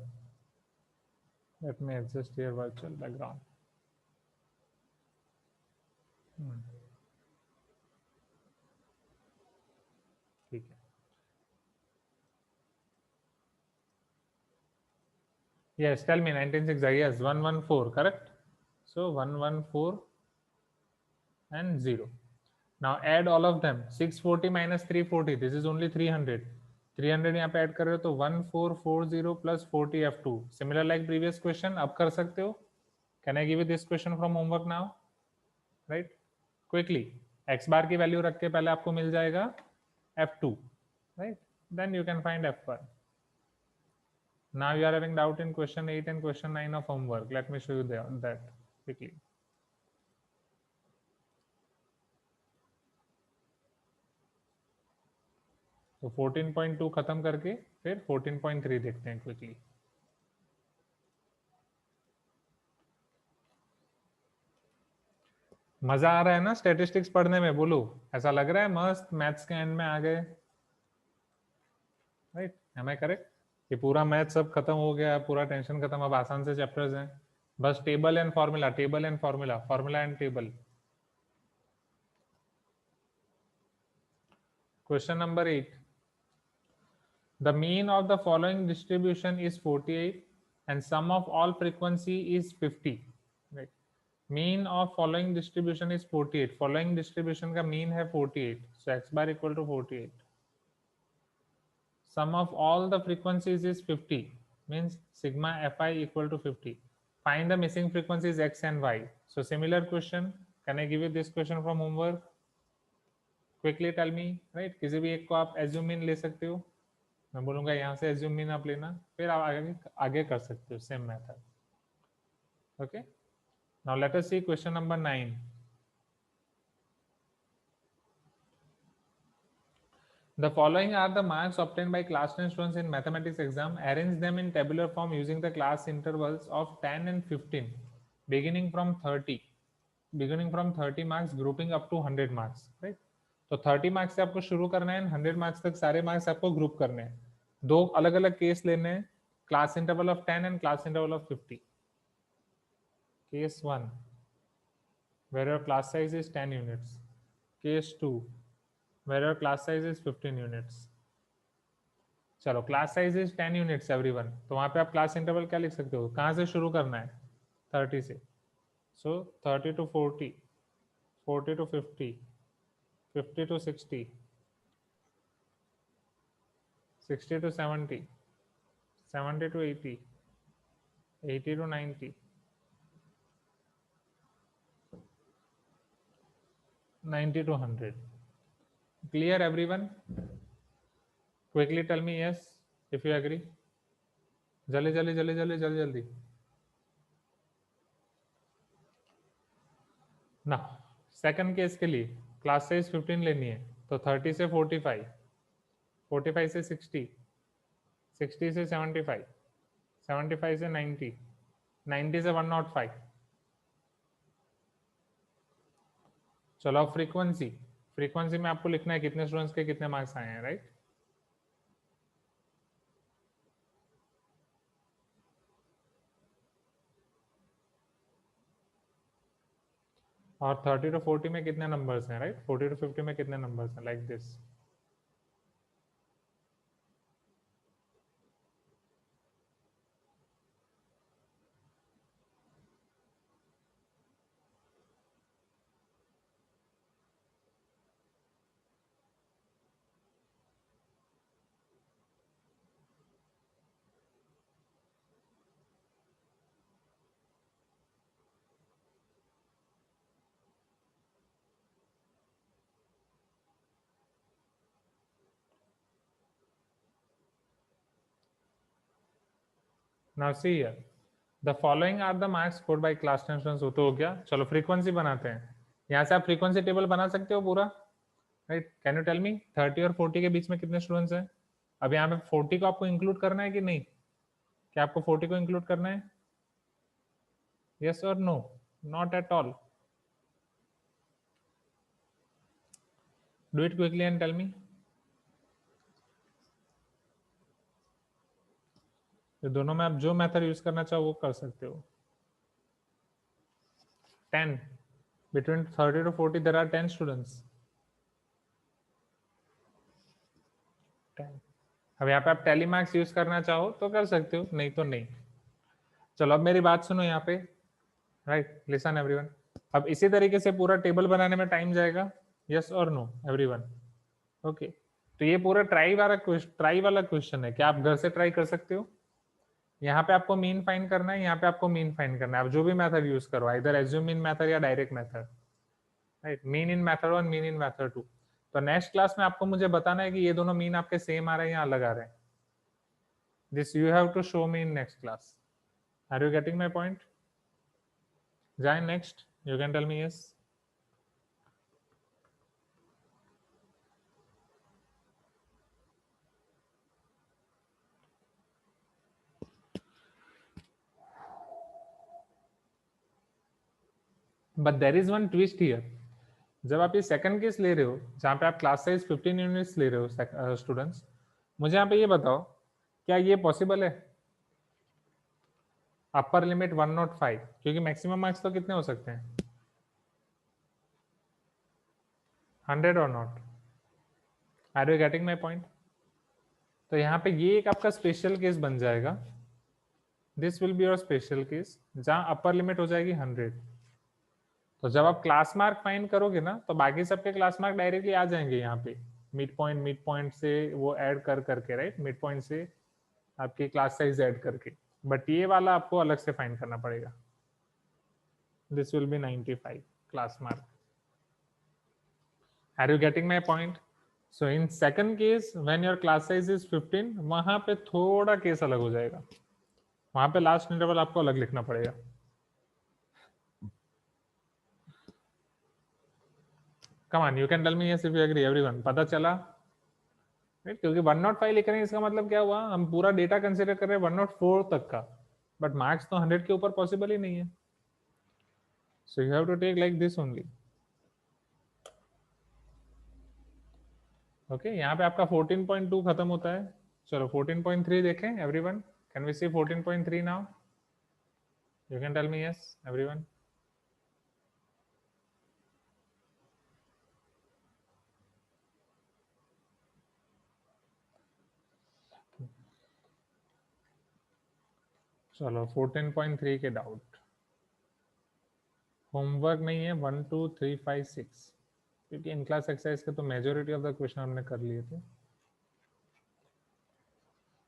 let me adjust your virtual background। ठीक है, Yes, tell me 19.6. Yes, 114, correct? So 114 and 0. Now add all of them. 640 minus 340. This is only 300. 300 यहाँ पे add कर रहे हो तो 1440 plus 40 F2. Similar like previous question. अब कर सकते हो. Can I give you this question from homework now? Right? Quickly. X bar की वैल्यू रख के पहले आपको मिल जाएगा F2. Right? Then you can find F1. Now you are having doubt in question 8 and question 9 of homework. Let me show you that quickly. तो 14.2 खत्म करके फिर 14.3 देखते हैं क्विकली. मजा आ रहा है ना स्टैटिस्टिक्स पढ़ने में? बोलो, ऐसा लग रहा है मस्त मैथ्स के एंड में आ गए. Right, am I correct? ये पूरा मैथ सब खत्म हो गया, पूरा टेंशन खत्म. अब आसान से चैप्टर्स हैं, बस table and formula, table and formula, formula and table. Question number 8. The mean of the following distribution is 48 and sum of all frequency is 50. Right. Mean of following distribution is 48. Following distribution का mean है 48. So x bar equal to 48. Sum of all the frequencies is 50. Means sigma fi equal to 50. Find the missing frequencies x and y. So similar question. Can I give you this question from homework? Quickly tell me. Right. किसी भी एक को आप assume mean ले सकते हो. मैं बोलूंगा यहाँ से assume mean आप लेना, फिर आप आगे कर सकते हो same method. Okay, now let us see question number 9. The following are the marks obtained by class 10 students in mathematics exam. Arrange them in tabular form using the class intervals of 10 and 15 beginning from 30 marks grouping up to 100 marks. Right? तो 30 marks से आपको शुरू करना है, 100 marks तक सारे marks आपको group करने हैं. दो अलग अलग केस लेने हैं, class interval of 10 and class interval of 50. Case 1 where your class size is 10 units. Case 2 where your class size is 15 units. चलो, class size is 10 units everyone, तो वहां पे आप क्लास इंटरवल क्या लिख सकते हो? कहाँ से शुरू करना है? 30 से. सो 30 to 40, 40 to 50, 50 to 60, 60 to 70, 70 to 80, 80 to 90, 90 to 100. Clear everyone? Quickly tell me yes if you agree. जल्दी जल्दी जल्दी जल्दी जल्दी जल्दी. ना सेकंड केस के लिए क्लास साइज 15 लेनी है, तो 30 से 45, 45 से 60, 60 से 75, 75 से 90, 90 से 105. चलो अब फ्रीक्वेंसी, फ्रीक्वेंसी में आपको लिखना है कितने स्टूडेंट्स के कितने मार्क्स आए हैं. राइट, और 30 to 40 में कितने नंबर्स हैं? राइट, 40 to 50 में कितने नंबर्स हैं? Like this. Now see here, the following are the marks scored by class 10 students. तो हो गया. चलो फ्रीक्वेंसी बनाते हैं. यहाँ से आप फ्रीक्वेंसी टेबल बना सकते हो पूरा. Right, can you tell me 30 और 40 के बीच में कितने स्टूडेंट्स हैं? अब यहाँ पे 40 को आपको इंक्लूड करना है कि नहीं? क्या आपको 40 को इंक्लूड करना है? यस और no? Not at all. Do it quickly and tell me. तो दोनों में आप जो मेथड यूज करना चाहो वो कर सकते हो. 10 between 30 to 40 there are 10 students. 10. अब यहाँ पे आप टेली मार्क्स यूज करना चाहो तो कर सकते हो, नहीं तो नहीं. चलो अब मेरी बात सुनो यहाँ पे, राइट, लिसन एवरीवन। अब इसी तरीके से पूरा टेबल बनाने में टाइम जाएगा, यस और नो एवरीवन? ओके, तो ये पूरा ट्राई वाला क्वेश्चन है, क्या आप घर से ट्राई कर सकते हो? यहाँ पे आपको मीन फाइंड करना है, यहाँ पे आपको मीन फाइंड करना है, आप जो भी मेथड यूज करो, इधर एज्यूम मीन मेथड या direct method, right, mean in method 1, mean in method 2। तो नेक्स्ट क्लास में आपको मुझे बताना है कि ये दोनों मीन आपके सेम आ रहे हैं या अलग आ रहे हैं। This you have to show me in next class. Are you getting my point? जाए next, you can tell me yes. But there is one twist here. जब आप ये सेकंड केस ले रहे हो जहां पे आप क्लास साइज 15 यूनिट्स ले रहे हो स्टूडेंट्स, मुझे यहाँ पे ये बताओ, क्या ये पॉसिबल है? अपर लिमिट 105, क्योंकि मैक्सिमम मार्क्स तो कितने हो सकते हैं? 100 और not? Are you getting my point? तो यहाँ पे ये एक आपका स्पेशल केस बन जाएगा, this will be your special case, जहां अपर लिमिट हो जाएगी 100। तो जब आप क्लास मार्क फाइंड करोगे ना, तो बाकी सबके क्लास मार्क डायरेक्टली आ जाएंगे यहाँ पे, मिड पॉइंट से वो ऐड करके, राइट, मिड पॉइंट से आपकी क्लास साइज ऐड करके। बट ये वाला आपको अलग से फाइंड करना पड़ेगा, this will be 95 class mark. Are you getting my point? So in second case when your class size is 15, वहां पे थोड़ा केस अलग हो जाएगा, वहां पे लास्ट इंटरवल आपको अलग लिखना पड़ेगा। Come on, you can tell me yes if you agree everyone. पता चला? राइट, क्योंकि 105 लिख रहे हैं, इसका मतलब क्या हुआ, हम पूरा डेटा कंसीडर कर रहे हैं 104 तक का, बट मार्क्स तो 100 के ऊपर पॉसिबल ही नहीं है। So you have to take like this only. Okay, यहाँ पे आपका 14.2 खत्म होता है। चलो 14.3 देखें everyone, can we see 14.3 now? You can tell me yes everyone. चलो 14.3 के डाउट, होमवर्क नहीं है 1 2 3 5 6, क्योंकि इन क्लास एक्सरसाइज के तो मेजोरिटी ऑफ द क्वेश्चन हमने कर लिए थे।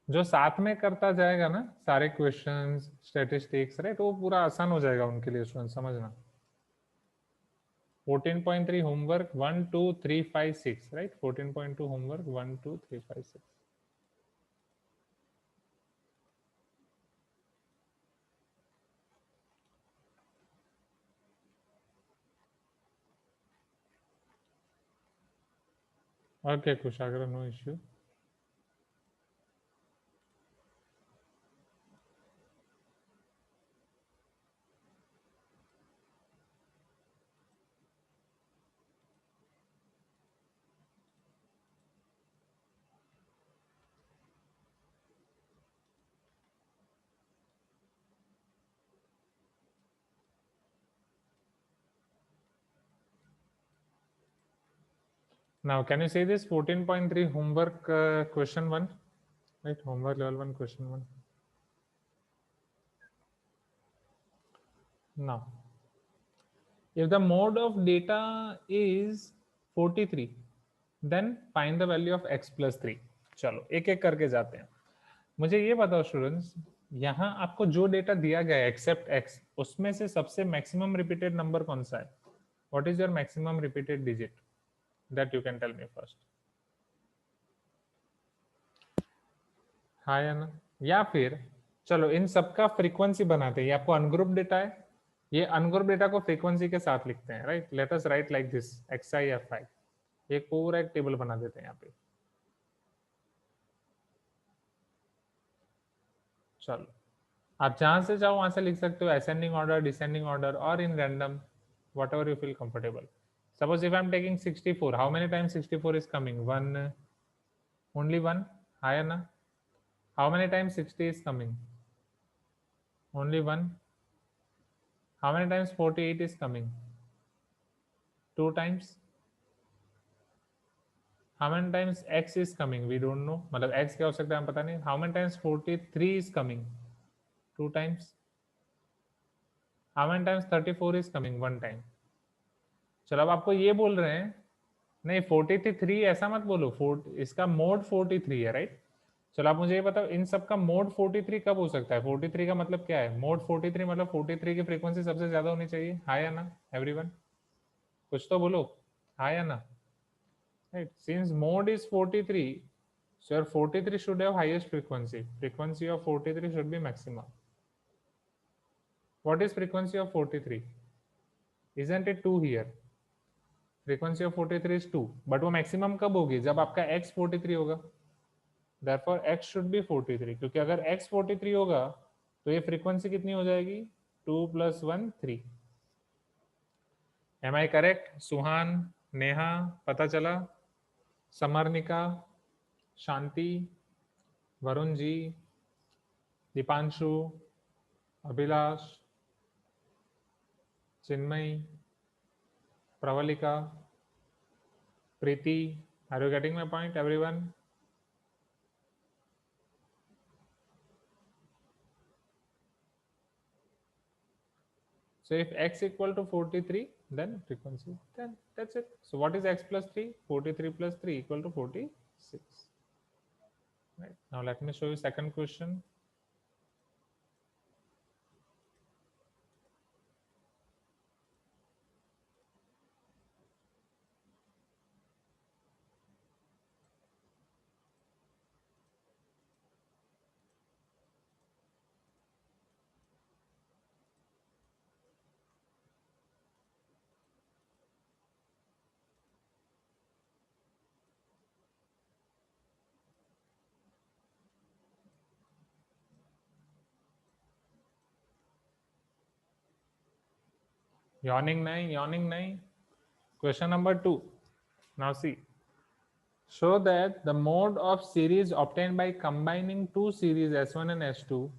जो साथ में करता जाएगा ना सारे क्वेश्चंस, स्टैटिस्टिक्स, राइट, वो पूरा आसान हो जाएगा उनके लिए स्टूडेंट, समझना। 14.3 homework 1 2 3 5 6, right, 14.2 homework 1 2 3 5 6। Okay Kushagra, no issue. Now, can you say this 14.3 homework question 1, right? Homework level 1 question 1. Now, if the mode of data is 43, then find the value of x plus 3. चलो एक एक करके जाते हैं। मुझे ये बताओ students, यहाँ आपको जो डेटा दिया गया है एक्सेप्ट x, उसमें से सबसे मैक्सिमम रिपीटेड नंबर कौन सा है? What is your maximum repeated digit? That you can tell me first. हाँ या ना? या फिर चलो इन सबका फ्रीक्वेंसी बनाते हैं, ये आपको अनग्रुप डेटा है, ये अनग्रुप डेटा को फ्रीक्वेंसी के साथ लिखते हैं, right. Let us right like this xi fi, एक पूरा एक टेबल बना देते हैं यहाँ पे। चलो आप जहां से चाहो वहां से लिख सकते हो, असेंडिंग ऑर्डर, डिसेंडिंग ऑर्डर, और in random, whatever you feel comfortable. Suppose if I'm taking 64, how many times 64 is coming? 1, only 1, higher na? How many times 60 is coming? Only 1. How many times 48 is coming? 2 times. How many times x is coming? We don't know. मतलब x क्या हो सकता है हम पता नहीं. How many times 43 is coming? 2 times. How many times 34 is coming? 1 time. चलो अब आपको ये बोल रहे हैं, नहीं 43 ऐसा मत बोलो, इसका मोड 43 है, राइट? चलो आप मुझे ये बताओ, इन सब का मोड 43 कब हो सकता है? 43 का मतलब क्या है? मोड 43 मतलब 43 की फ्रीक्वेंसी सबसे ज्यादा होनी चाहिए। हाँ या ना एवरीवन? कुछ तो बोलो, हाँ या ना? Right, since mode is 43, so your 43 should have highest frequency. Frequency of 43 should be maximum. What is frequency of 43? Isn't it 2 here? Frequency of 43 is 2, but वो maximum कब होगी? जब आपका x 43 होगा. Therefore x should be 43, क्योंकि अगर x 43 होगा तो ये frequency कितनी हो जाएगी? 2 + 1 3. Am I correct? सुहान, नेहा, पता चला? समरनिका, शांति, वरुण जी, दीपांशु, अभिलाष, चिन्मयी, प्रवलिका, प्रीति. Are you getting my point, everyone? So if x equal to 43, then frequency, then that's it. So what is x plus 3? 43 plus 3 equal to 46. Right. Now let me show you second question. Yawning nahi. Question number 2. Now see. Show that the mode of series obtained by combining two series S1 and S2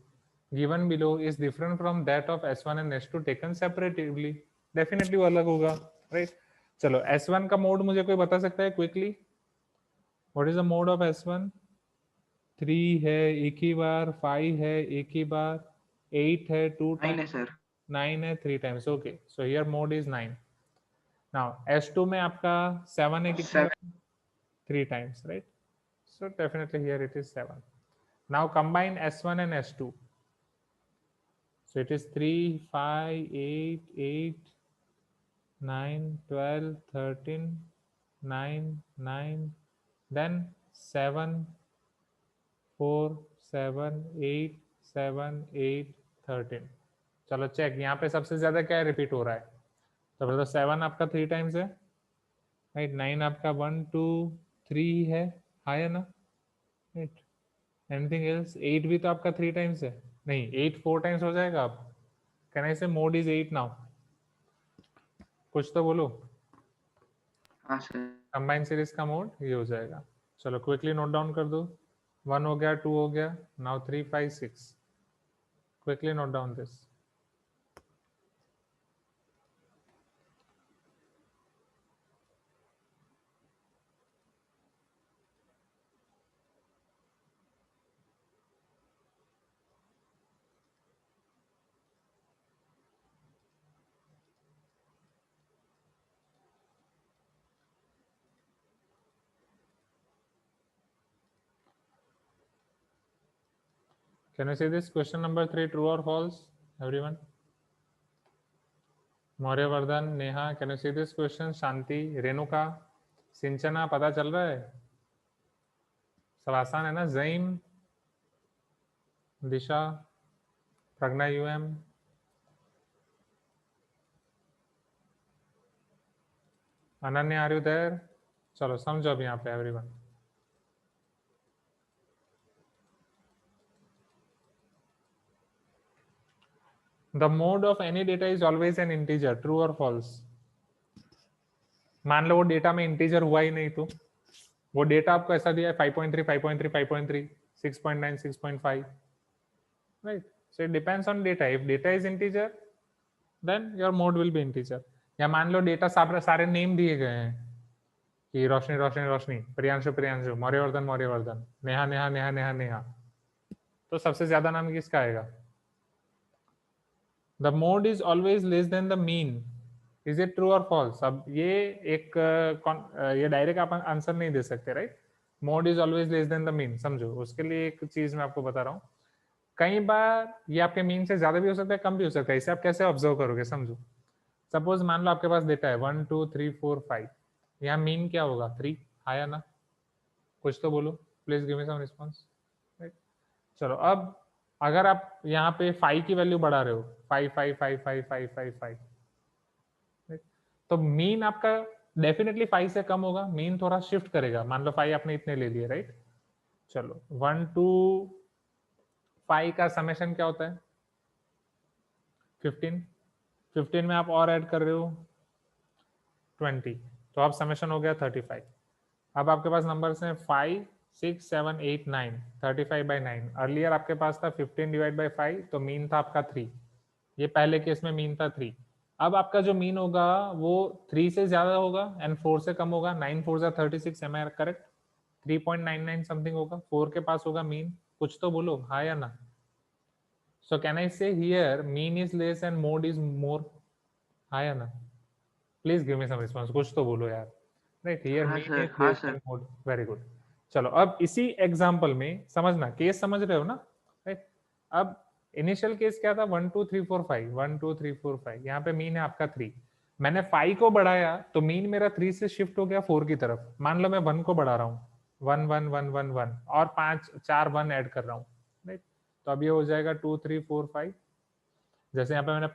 given below is different from that of S1 and S2 taken separately. Definitely वो अलग होगा, right? चलो S1 का mode मुझे कोई बता सकता है quickly? What is the mode of S1? 3 है एक ही बार, 5 है एक ही बार, 8 है 2 9 है times, सर. 9 है 3 times. Okay, so here mode is 9. Now S2 में आपका 7 है कितनी बार? 3 times, right? So definitely here it is 7. Now combine S1 and S2. So it is 3, 5, 8, 8, 9, 12, 13, 9, 9, then 7, 4, 7, 8, 7, 8, 13. चलो चेक, यहाँ पे सबसे ज्यादा क्या रिपीट हो रहा है? तो बोलो 7 आपका 3 टाइम्स है, राइट? 9 आपका 1, 2, 3 है, हाँ या ना? राइट. Anything else? 8 भी तो आपका 3 टाइम्स है, नहीं 8 4 टाइम्स हो जाएगा. आप कैन आई से मोड इज 8 नाउ? कुछ तो बोलो. हाँ सर. कंबाइन सीरीज का मोड ये हो जाएगा. चलो क्विकली नोट डाउन कर दो. 1 हो गया, 2 हो गया, now 3, 5, 6. Quickly note down this. Can you see this question number 3, true or false? Everyone? Mauryavardhan, Neha, can you see this question? Shanti, Renuka, Sinchana, पता चल रहा है? सब आसान है ना? Zaim, Disha, Pragya UM, Ananya, are you there? चलो समझो अब यहाँ पे everyone. The mode of any data is always an integer, true or false? मान लो वो डेटा में इंटीजर हुआ ही नहीं, तो वो डेटा आपको ऐसा दिया है 5.3, 5.3, 5.3, 6.9, 6.5, right? So it depends on data. If data is integer, then your mode will be integer. या मान लो डेटा सारे नेम दिए गए हैं कि रोशनी रोशनी रोशनी, प्रियांशु प्रियांशु, मौर्यवर्धन मौर्यवर्धन, नेहा नेहा नेहा नेहा नेहा, तो सबसे ज्यादा नाम किसका आएगा? The mode is always less than the mean, is it true और फॉल्स? अब ये एक ये डायरेक्ट आप आंसर नहीं दे सकते, right? Mode is always less than the mean, समझो उसके लिए एक चीज मैं आपको बता रहा हूँ। कई बार ये आपके मीन से ज्यादा भी हो सकता है, कम भी हो सकता है। इसे आप कैसे ऑब्जर्व करोगे, समझो। सपोज मान लो आपके पास डेटा है 1 2 3 4 5, यहाँ मीन क्या होगा? 3, आया ना? कुछ तो बोलो, please give me some response. चलो अब अगर आप यहाँ पे 5 की वैल्यू बढ़ा रहे हो, 5 5 5 5 5 5 5, तो मीन आपका डेफिनेटली 5 से कम होगा, मीन थोड़ा शिफ्ट करेगा। मान लो 5 आपने इतने ले लिए, राइट? चलो 1 टू 5 का समेशन क्या होता है? 15। 15 में आप और ऐड कर रहे हो 20, तो अब समेशन हो गया 35। अब आपके पास नंबर्स हैं 5 6 7 8 9, 35/9। अर्लियर आपके पास था 15 डिवाइड बाई 5, तो मीन था आपका 3। ये पहले केस में मीन था 3। अब आपका जो मीन होगा वो 3 से ज्यादा होगा एंड 4 से कम होगा। 9 4 जा 36, एम आई करेक्ट? 3.99 समथिंग होगा। 4 के पास होगा मीन। कुछ तो बोलो, हाँ या ना? सो can I say here mean is less and mode is more? हाँ या ना? Please give me some response, कुछ तो बोलो यार। राइट, हियर हाँ मीन सर, इज हाँ less sir. And mode. Very good. चलो अब इसी एग्जांपल में समझना, केस समझ रहे हो ना? राइट। अब इनिशियल केस क्या था? 1 2 3 4 5, 1 2 3 4 5। यहाँ पे मीन है आपका 3। मैंने 5 को बढ़ाया तो मीन मेरा 3 से शिफ्ट हो गया 4 की तरफ। मान लो मैं 1 को बढ़ा रहा हूँ, 1 1 1 1 1 और 5 4 1 ऐड कर रहा हूँ, राइट? तो अब ये हो जाएगा 2 3 4 5। जैसे यहाँ पे मैंने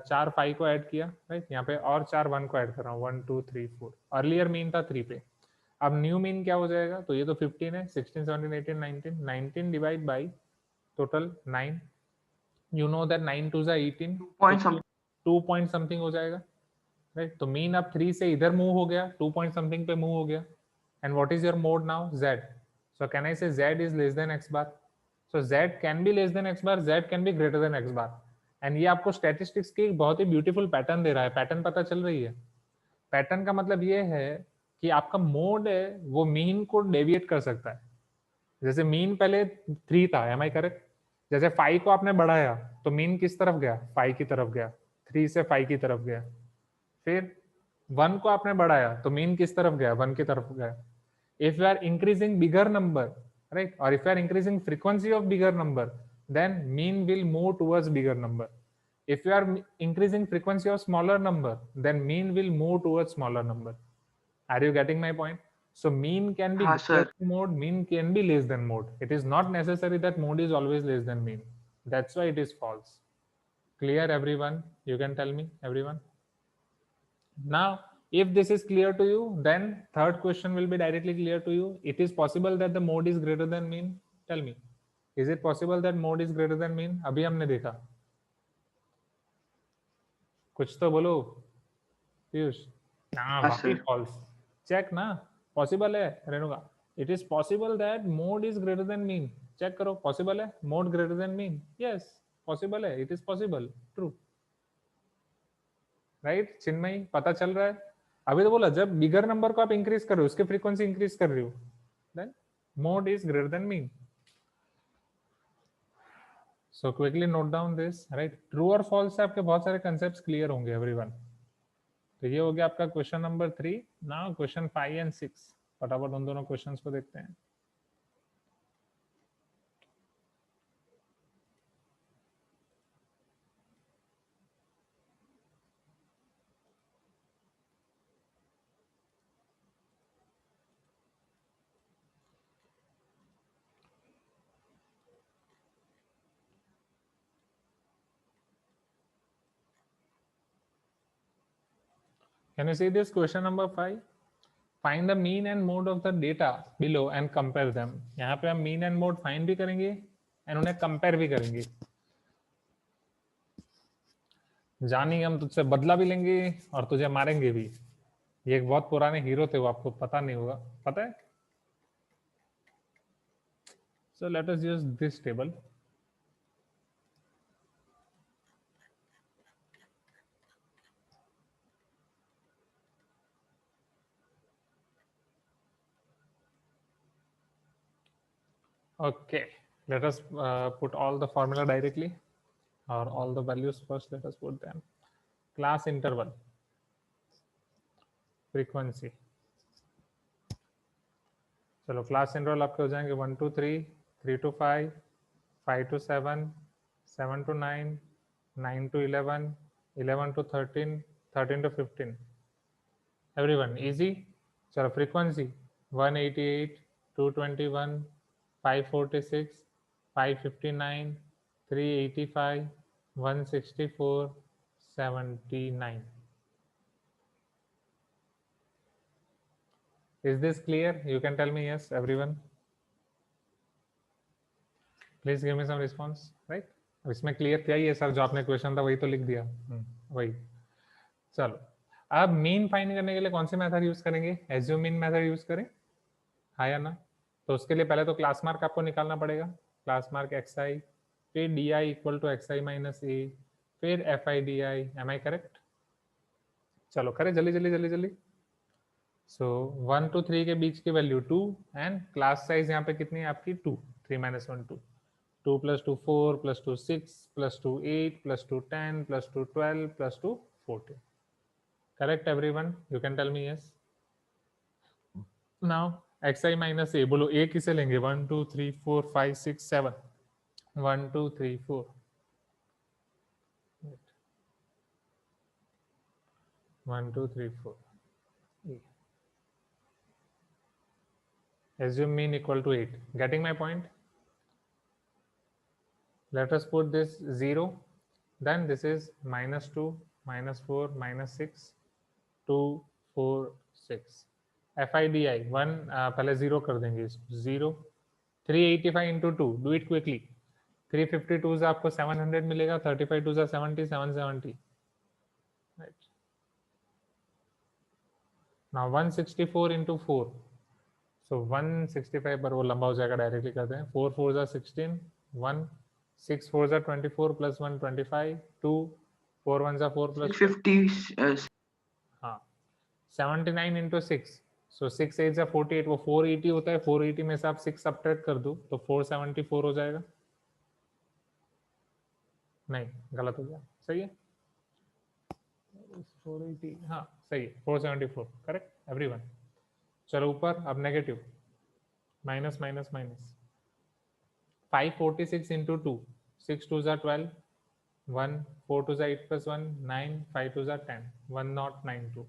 4 5 को ऐड किया, राइट? यहाँ पे और 4 1 को ऐड कर रहा हूँ, 1 2 3 4। अर्लियर मीन था 3 पे, अब न्यू मीन क्या हो जाएगा? तो ये तो 15 है, 16 17 18 19, 19 divide by total 9। You know that 9 2 जा 18, 2 point some 2 पॉइंट समथिंग हो जाएगा, राइट? तो मीन अब 3 से इधर मूव हो गया, 2 पॉइंट समथिंग पे मूव हो गया। And what is your mode now? Z. So can I say Z is less than X bar? So Z can be less than X bar, Z can be greater than X bar. And ये आपको statistics की एक बहुत ही beautiful pattern दे रहा है। Pattern पता चल रही है? पैटर्न का मतलब ये है कि आपका मोड है वो मीन को डेविएट कर सकता है। जैसे मीन पहले 3 था, एम आई करेक्ट? जैसे 5 को आपने बढ़ाया तो मीन किस तरफ गया? 5 की तरफ गया। 3 से 5 की तरफ गया। फिर 1 को आपने बढ़ाया तो मीन किस तरफ गया? 1 की तरफ गया। If you are increasing bigger number, right, or if you are increasing frequency of bigger number, then mean will move towards bigger number. If you are increasing frequency of smaller number, then mean will move towards smaller number. Are you getting my point? So mean can be हाँ greater sir. than mode, mean can be less than mode. It is not necessary that mode is always less than mean. That's why it is false. Clear everyone? You can tell me, everyone. Now, if this is clear to you, then third question will be directly clear to you. It is possible that the mode is greater than mean. Tell me, is it possible that mode is greater than mean? अभी हमने देखा, कुछ तो बोलो पीयूष। ना हाँ वाकई sir. False. Check ना, पॉसिबल है Renuka? It is possible that mode is greater than mean. Check करो, पॉसिबल है mode greater than mean? Yes, possible है, it is possible, true, right? Chinmayi, पता चल रहा है? अभी तो बोला जब बिगर नंबर को आप इंक्रीज कर रहे हो, उसके फ्रीक्वेंसी इंक्रीज कर रहे हो, then mode is greater than mean. So quickly note down this, right? True और फॉल्स से आपके बहुत सारे कंसेप्ट्स क्लियर होंगे एवरीवन। तो ये हो गया आपका question number 3। Now question 5 and 6, फटाफट उन दोनों क्वेश्चंस को देखते हैं। Can you see this question number 5? Find the mean and mode of the data below and compare them. यहाँ पे हम mean and mode find भी करेंगे and उन्हें compare भी करेंगे। जानी, हम तुझसे बदला भी लेंगे और तुझे मारेंगे भी। ये एक बहुत पुराने हीरो थे, वो आपको पता नहीं होगा, पता है? So let us use this table. Okay, let us put all the formula directly. और all the values first let us put them. Class interval, frequency. चलो क्लास इंटरवल आपके हो जाएंगे 1 to 3, 3 to 5, 5 to 7, 7 to 9, 9 to 11, 11 to 13, 13 to 15. Everyone easy. चलो frequency 188, 221, 546, 559, 385, 164, 79. Is this clear? You can tell me yes, everyone. Please give me some response, right? अब इसमें clear क्या ही है sir, जो आपने क्वेश्चन था वही तो लिख दिया। वही। चलो अब मीन फाइंड करने के लिए कौन से मेथड यूज करेंगे? एज्यूम मीन मेथड यूज करें, हाँ या ना? तो उसके लिए पहले तो क्लास मार्क आपको निकालना पड़ेगा। क्लास मार्क एक्स आई, फिर D I equal to X I minus A, फिर F I D I. Am I correct? चलो करें जल्दी जल्दी जल्दी जल्दी। सो 1 to 3 के बीच की वैल्यू 2 एंड क्लास साइज यहाँ पे कितनी है आपकी? 2, 3 minus 1 2, 2 plus 2 4 plus 2 6 plus 2 8 plus 2 10 plus 2 12 plus 2 14. Correct everyone? You can tell me yes. Now xi minus a, बोलो a किसे लेंगे? 1 2 3 4 5 6 7, 1 2 3 4, 1 2 3 4. Assume mean equal to 8. Getting my point? Let us put this 0, then this is minus 2, minus 4, minus 6, 2 4 6. FIDI 1 पहले 0 कर देंगे इसको, 0, 385 into 2, do it quickly. 352 से आपको 700 मिलेगा, 35 2 से 70, 770. Right. Now 164 into 4. So 165 पर वो लंबा हो जाएगा, डायरेक्टली करते हैं। 4 4 जा 16, 1 6 4 जा 24 plus 1 25, 2 4 1 जा 4 plus 50 हाँ 79 into 6. So 6 8 जा 48, वो 480 होता है। 480 में से आप 6 सब्ट्रैक्ट कर दो तो 474 हो जाएगा। नहीं गलत हो गया, सही है 480, हाँ सही है 474, करेक्ट एवरीवन। चलो ऊपर अब negative, minus minus minus 546 into 2, 6 2 जा 12, 1 4 2 जा 8 plus 1 9, 5 2 जा 10, 1092,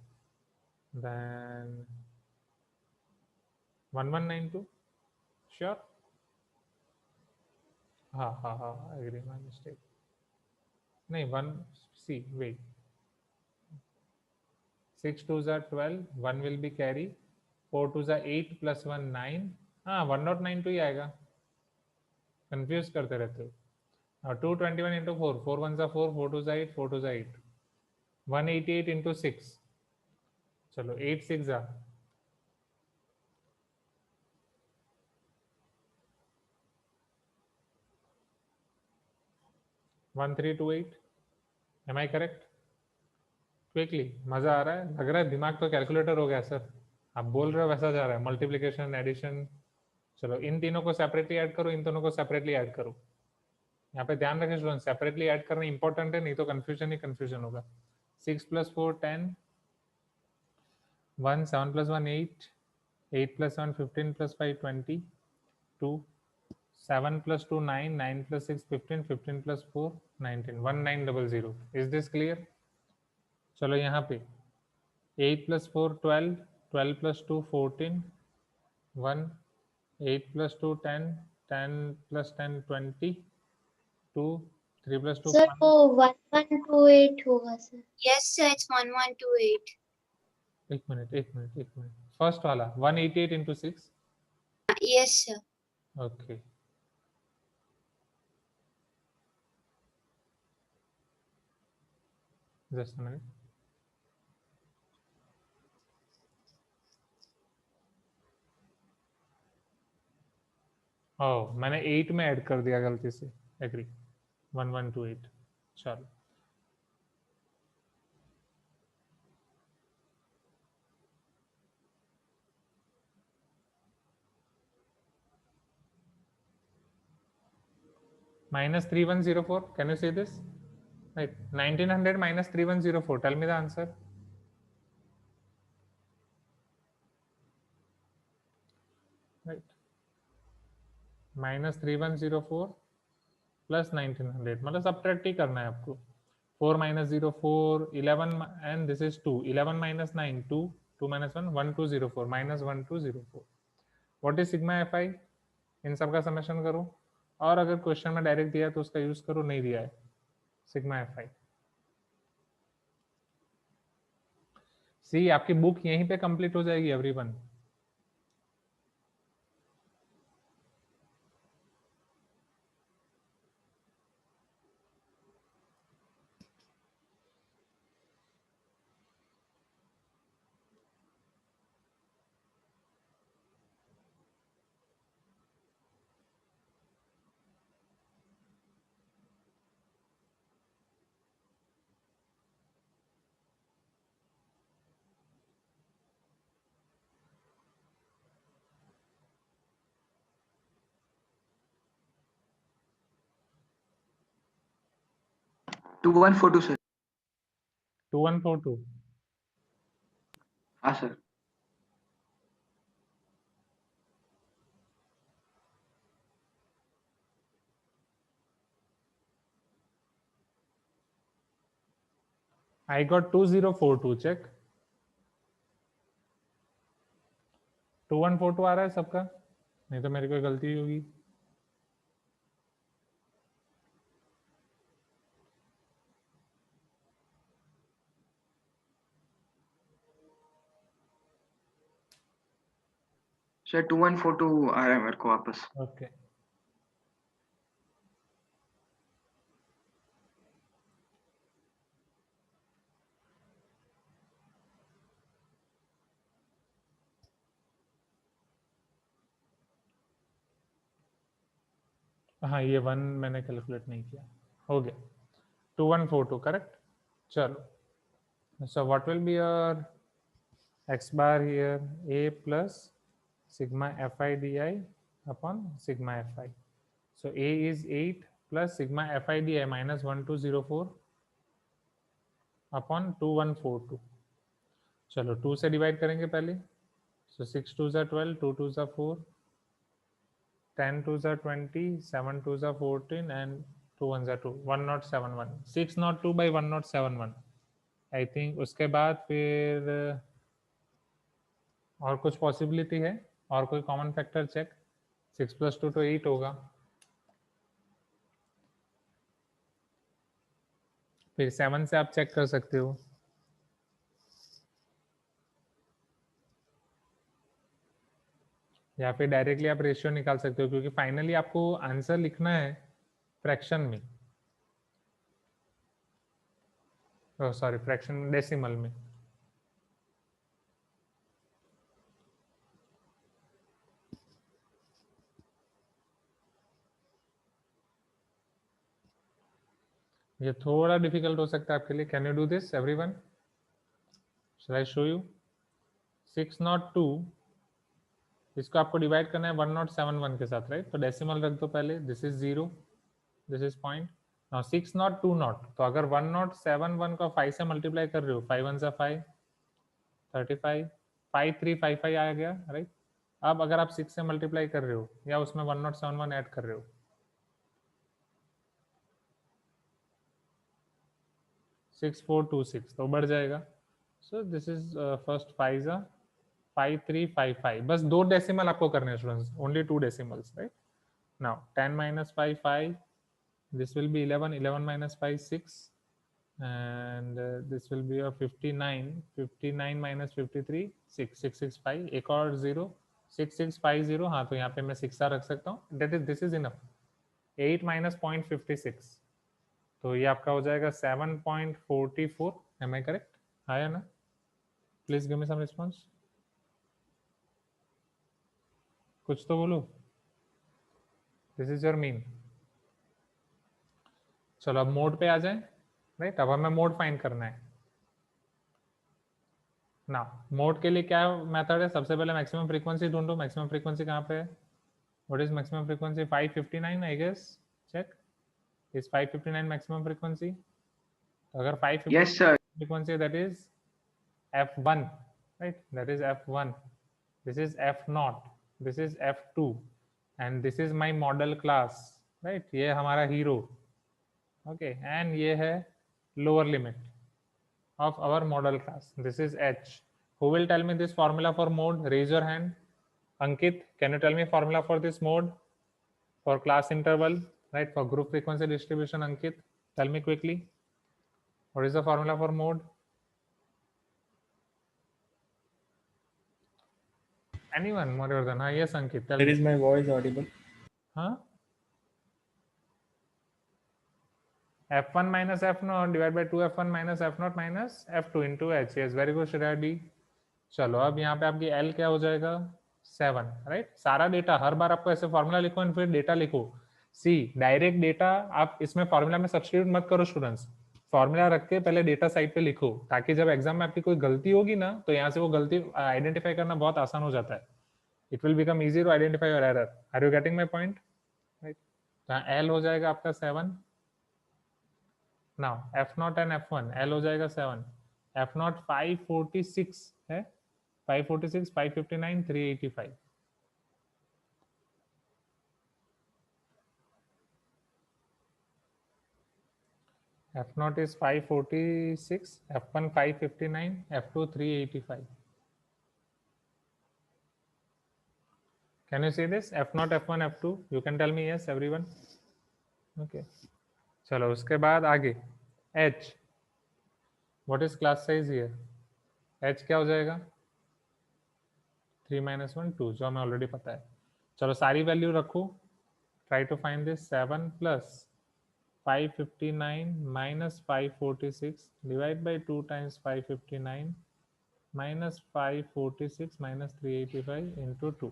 then 1192, sure? हाँ हाँ हाँ agree, my mistake. नहीं 1 see wait, 6 2 जा 12, 1 will be carry, 4 2 जा 8 plus 1 9, हाँ 1092 ही आएगा, कंफ्यूज करते रहते हो। 221 into 4, 4 1 जा 4, 4 2 जा 8, 4 2 जा 8, 188 into 6, चलो 8 6 जा 1328. Am I correct? क्विकली, मजा आ रहा है? लग रहा है दिमाग तो कैलकुलेटर हो गया सर। आप बोल रहे हो वैसा जा रहा है, मल्टीप्लिकेशन एडिशन। चलो इन तीनों को सेपरेटली ऐड करो, इन दोनों को सेपरेटली ऐड करो। यहाँ पे ध्यान रखें स्टूडेंट, सेपरेटली ऐड करना इंपॉर्टेंट है, नहीं तो कंफ्यूजन ही कंफ्यूजन होगा। 6 plus 4 10, 1 7 plus 1 8, 8 plus 1 15 plus 5 20, 2 7 plus 2 9, 9 plus 6 15, 15 plus 4 19, 1900. Is this clear? चलो यहाँ पे 8 plus 4 12, 12 plus 2 14, 1 8 plus 2 10, 10 plus 10 20, 2 3 plus 2 sir 5. वो 1128 होगा सर। Yes, sir, it's 1128. एक मिनट फर्स्ट वाला 188 into 6. Yes, sir. Okay. Just a minute. ओह मैंने 8 में ऐड कर दिया गलती से, एग्री 1128। चलो minus 3104. Can you see this? Right, 1900 minus 3104. Tell me the answer. Right, minus 3104 plus 1900. मतलब सब्ट्रैक्ट ही करना है आपको. 4 minus 0 4 11 and this is 2. 11 minus 9 2 2 minus 1 1204 minus 1204. What is sigma fi? इन सब का समेशन करो, और अगर क्वेश्चन में डायरेक्ट दिया है तो उसका यूज करो, नहीं दिया है सिग्मा fi. सी आपकी बुक यहीं पे कंप्लीट हो जाएगी एवरीवन. To 2142 sir. 2142. हाँ सर. I got 2042. check. 2142 आ रहा है सबका, नहीं तो मेरी कोई गलती होगी. सर 2142 आ रहा है मेरे को वापस. ओके. हाँ, ये 1 मैंने कैलकुलेट नहीं किया. हो गया 2142 करेक्ट. चलो, so what will be your x bar here? A plus sigma fi di upon sigma fi. So A is 8 plus sigma fi di minus 1204 upon 2142. चलो 2 से डिवाइड करेंगे पहले. So 6 2s are 12, 2 2s are 4, 10 2s are 20, 7 2s are 14 and 2 1s are 2. 1071. 602 by 1071. I think उसके बाद फिर और कुछ possibility है, और कोई कॉमन फैक्टर चेक. 6 + 2 तो 8 होगा. फिर 7 से आप चेक कर सकते हो. या फिर डायरेक्टली आप रेशियो निकाल सकते हो, क्योंकि फाइनली आपको आंसर लिखना है फ्रैक्शन में, सॉरी फ्रैक्शन डेसिमल में. ये थोड़ा डिफिकल्ट हो सकता है आपके लिए. Can you do this everyone? Shall I show you? 602 इसको आपको डिवाइड करना है 1071 के साथ, राइट? तो डेसिमल रख दो पहले. This is 0, this is point. Now 602 तो अगर 1071 को 5 से मल्टीप्लाई कर रहे हो, 5 1 5 35 5355 आ गया, राइट? अब अगर आप 6 से मल्टीप्लाई कर रहे हो या उसमें 1071 ऐड कर रहे हो, 6426 तो बढ़ जाएगा. So this is first 5 5355. बस 2 डेसिमल आपको करने हैं students, only 2 decimals, right? Now 10 minus 5 5, this will be 11, 11 minus 5 6, and this will be a 59, 59 minus 53 6, 665. एक और 0 6650. हाँ, तो यहाँ पे मैं 6 रख सकता हूँ. This is enough. 8 minus 0.56, तो ये आपका हो जाएगा 7.44. Am I correct? आया ना? Please give me some response. कुछ तो बोलो. This is your mean. चलो अब मोड पे आ जाए, राइट? अब हमें मोड फाइंड करना है ना. मोड के लिए क्या मेथड है? सबसे पहले मैक्सिमम फ्रीक्वेंसी ढूंढो. मैक्सिमम फ्रीक्वेंसी कहाँ पे है? What is maximum frequency? 559 I guess. Check. Is 559 maximum frequency? तो अगर 559 Yes, sir. frequency, that is F1, right? That is F1. This is F0. This is F2, and this is my model class, right? ये हमारा hero, okay? And ये है lower limit of our model class. This is H. Who will tell me this formula for mode? Raise your hand. Ankit, can you tell me formula for this mode? For class interval, right? For group frequency distribution, Ankit, tell me quickly. What is the formula for mode? Anyone more than? Yes, Ankit, tell me. Is my voice audible? Huh? F1 minus F0 divided by 2F1 minus F0 minus F2 into H. Yes, very good, Shreya D. चलो अब यहाँ पे आपकी L क्या हो जाएगा 7, right? सारा data हर बार आपको ऐसे फॉर्मूला लिखो और फिर डेटा लिखो. सी डायरेक्ट डेटा आप इसमें फॉर्मूला में सब्स्टिट्यूट मत करो स्टूडेंट्स. फॉर्मूला रख के पहले डेटा साइड पे लिखो ताकि जब एग्जाम में आपकी कोई गलती होगी ना तो यहाँ से वो गलती आइडेंटिफाई करना बहुत आसान हो जाता है. It will become easy to identify your error. Are you getting my point? Right. तो L हो जाएगा आपका 7. Now F0 and F1. L हो जाएगा 7. F0 546 है. 546, 559, 385. F0 is 546, F1 559, F2 385. Can you see this? F0, F1, F2. You can tell me yes, everyone. Okay. चलो उसके बाद आगे H. What is class size here? H क्या हो जाएगा? 3 minus 1 2, जो हमें ऑलरेडी पता है. चलो सारी वैल्यू रखो. Try to find this. 7 plus 559 minus 546 divided by 2 times 559 minus 546 minus 385 into 2.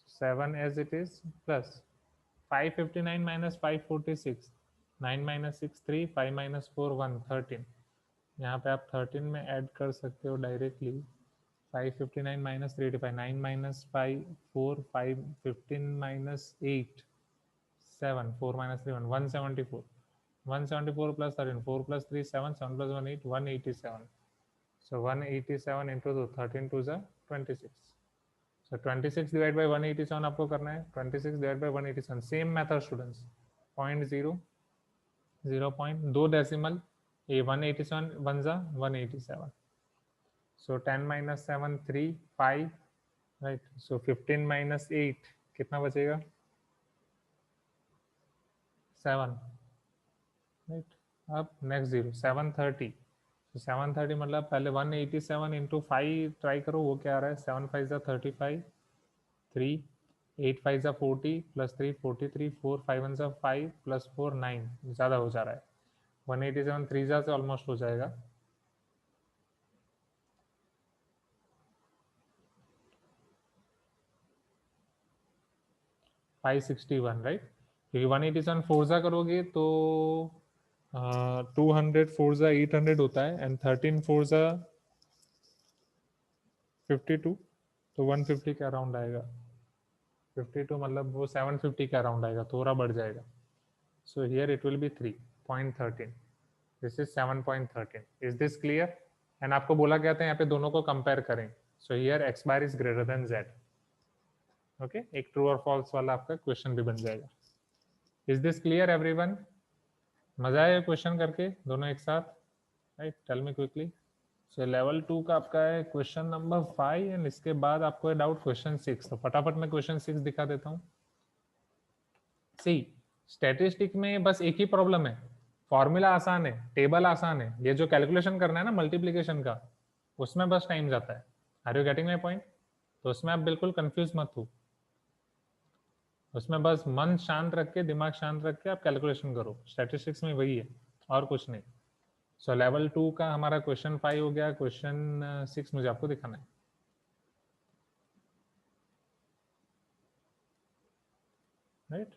7 as it is plus 559 minus 546, 9 minus 6 3, 5 minus 4 1, 13. यहाँ पे आप 13 में ऐड कर सकते हो directly. 559 minus 385, 9 minus 5 4, 5 15 minus 8 7, 4 minus 3 1, 174. 174 plus 13, 4 plus 3 7, 7 plus 1 8, 187. So 187 into 2, 13 2 is 26. So 26 divided by 187 आपको करना है. 26 divided by 187. Same method students. 0.0, 0.2 decimal. A 187 1 is 187. So 10 minus 7 3 5, right? So 15 minus 8 कितना बचेगा? 7, right? अब next 0 730. So 730 मतलब पहले 187 into 5 ट्राई करो. वो क्या आ रहा है? 7 5 is 35, 3 8 5 is 40 plus 3 43, 4 5 1 is 5 plus 4 9. ज़्यादा हो जा रहा है. 187 3 से ऑलमोस्ट हो जाएगा. $561, राइट? क्योंकि 187 फोर्जा करोगे तो 200 फोर्जा 800 होता है एंड 13 फोर्जा 52, तो 150 के अराउंड आएगा. 52 मतलब वो 750 के अराउंड आएगा, थोड़ा बढ़ जाएगा. So here it will be 3.13. This is 7.13. Is this clear? And आपको बोला गया था यहाँ पे दोनों को कंपेयर करें. So here x bar is greater than z. Okay, एक ट्रू और फॉल्स वाला आपका क्वेश्चन भी बन जाएगा. Is this clear everyone? मजा आया क्वेश्चन करके दोनों एक साथ, right? Tell me quickly. So level 2 का आपका है क्वेश्चन नंबर 5 एंड इसके बाद आपको है डाउट क्वेश्चन 6. तो फटाफट मैं क्वेश्चन 6 दिखा देता हूँ. सी स्टैटिस्टिक में बस एक ही प्रॉब्लम है, फॉर्मूला आसान है, टेबल आसान है. ये जो कैलकुलेशन करना है ना मल्टीप्लिकेशन का, उसमें बस टाइम जाता है. Are you getting my point? तो उसमें आप बिल्कुल कंफ्यूज मत हो. उसमें बस मन शांत रख के, दिमाग शांत रख के आप कैलकुलेशन करो. स्टैटिस्टिक्स में वही है और कुछ नहीं. सो लेवल 2 का हमारा क्वेश्चन 5 हो गया. क्वेश्चन 6 मुझे आपको दिखाना है. राइट?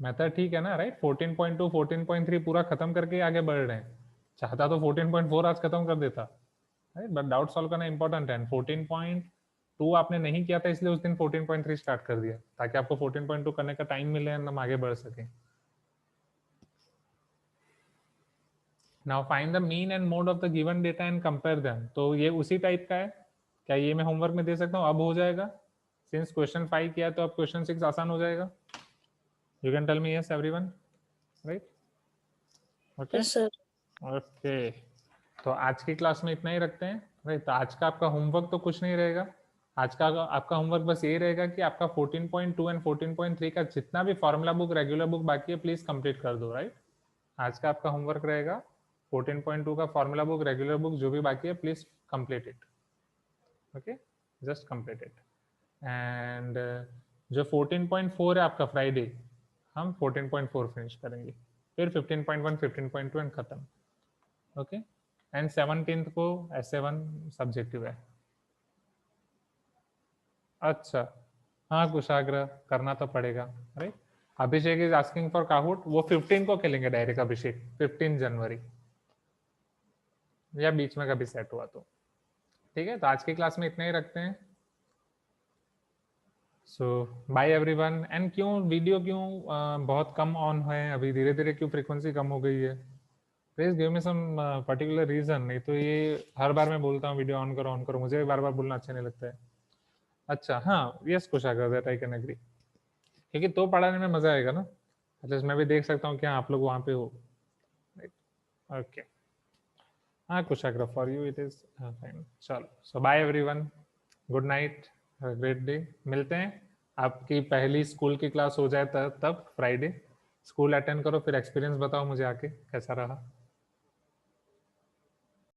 मेथड ठीक है ना? राइट? 14.2 14.3 पूरा खत्म करके आगे बढ़ रहे हैं. चाहता तो 14.4 आज खत्म कर देता, राइट? बट डाउट सॉल्व करना इंपॉर्टेंट है. 14.3 2 आपने नहीं किया था इसलिए उस दिन 14.3 स्टार्ट कर दिया ताकि आपको 14.2 करने का टाइम मिले एंड हम आगे बढ़ सकें। Now find the mean and mode of the given data and compare them. तो ये उसी टाइप का है, क्या ये मैं होमवर्क में दे सकता हूँ? अब हो जाएगा, सिंस क्वेश्चन 5 किया तो अब क्वेश्चन 6 आसान हो जाएगा। You can tell me yes everyone, right? Okay Yes, sir. Okay, तो आज की क्लास में इतना ही रखते हैं, राइट? तो आज का आपका होमवर्क तो कुछ नहीं रहेगा, आज का आपका होमवर्क बस ये रहेगा कि आपका 14.2 एंड 14.3 का जितना भी फॉर्मूला बुक, रेगुलर बुक बाकी है प्लीज कंप्लीट कर दो, राइट? आज का आपका होमवर्क रहेगा 14.2 का फॉर्मूला बुक, रेगुलर बुक जो भी बाकी है please complete it, okay, just complete it. And जो 14.4 है आपका फ्राइडे, हम 14.4 फिनिश करेंगे, फिर 15.1, 15.2 एंड खत्म, ओके। एंड 17th को SA1 सब्जेक्टिव है। अच्छा हाँ, कुशाग्र करना तो पड़ेगा, right? Abhishek is asking for Kahoot, वो 15 को खेलेंगे डायरेक्ट अभिषेक, 15 जनवरी या बीच में कभी सेट हुआ तो, ठीक है। तो आज की क्लास में इतना ही रखते हैं। सो बाय एवरीवन। एंड क्यों वीडियो क्यों बहुत कम ऑन है अभी, धीरे धीरे क्यों फ्रीक्वेंसी कम हो गई है? Please give me some particular reason, नहीं तो ये हर बार मैं बोलता हूँ वीडियो ऑन करो, मुझे बार बार बोलना अच्छा नहीं लगता है। अच्छा हाँ, yes Kushagra, that I can agree, क्योंकि तो पढ़ाने में मजा आएगा ना, एटलीस्ट मैं भी देख सकता हूँ कि आप लोग वहाँ पे हो, ओके। हाँ Kushagra, for you it is fine. चलो, so bye everyone, good night, great day. मिलते हैं, आपकी पहली स्कूल की क्लास हो जाए तब फ्राइडे, स्कूल अटेंड करो, फिर एक्सपीरियंस बताओ मुझे आके कैसा रहा।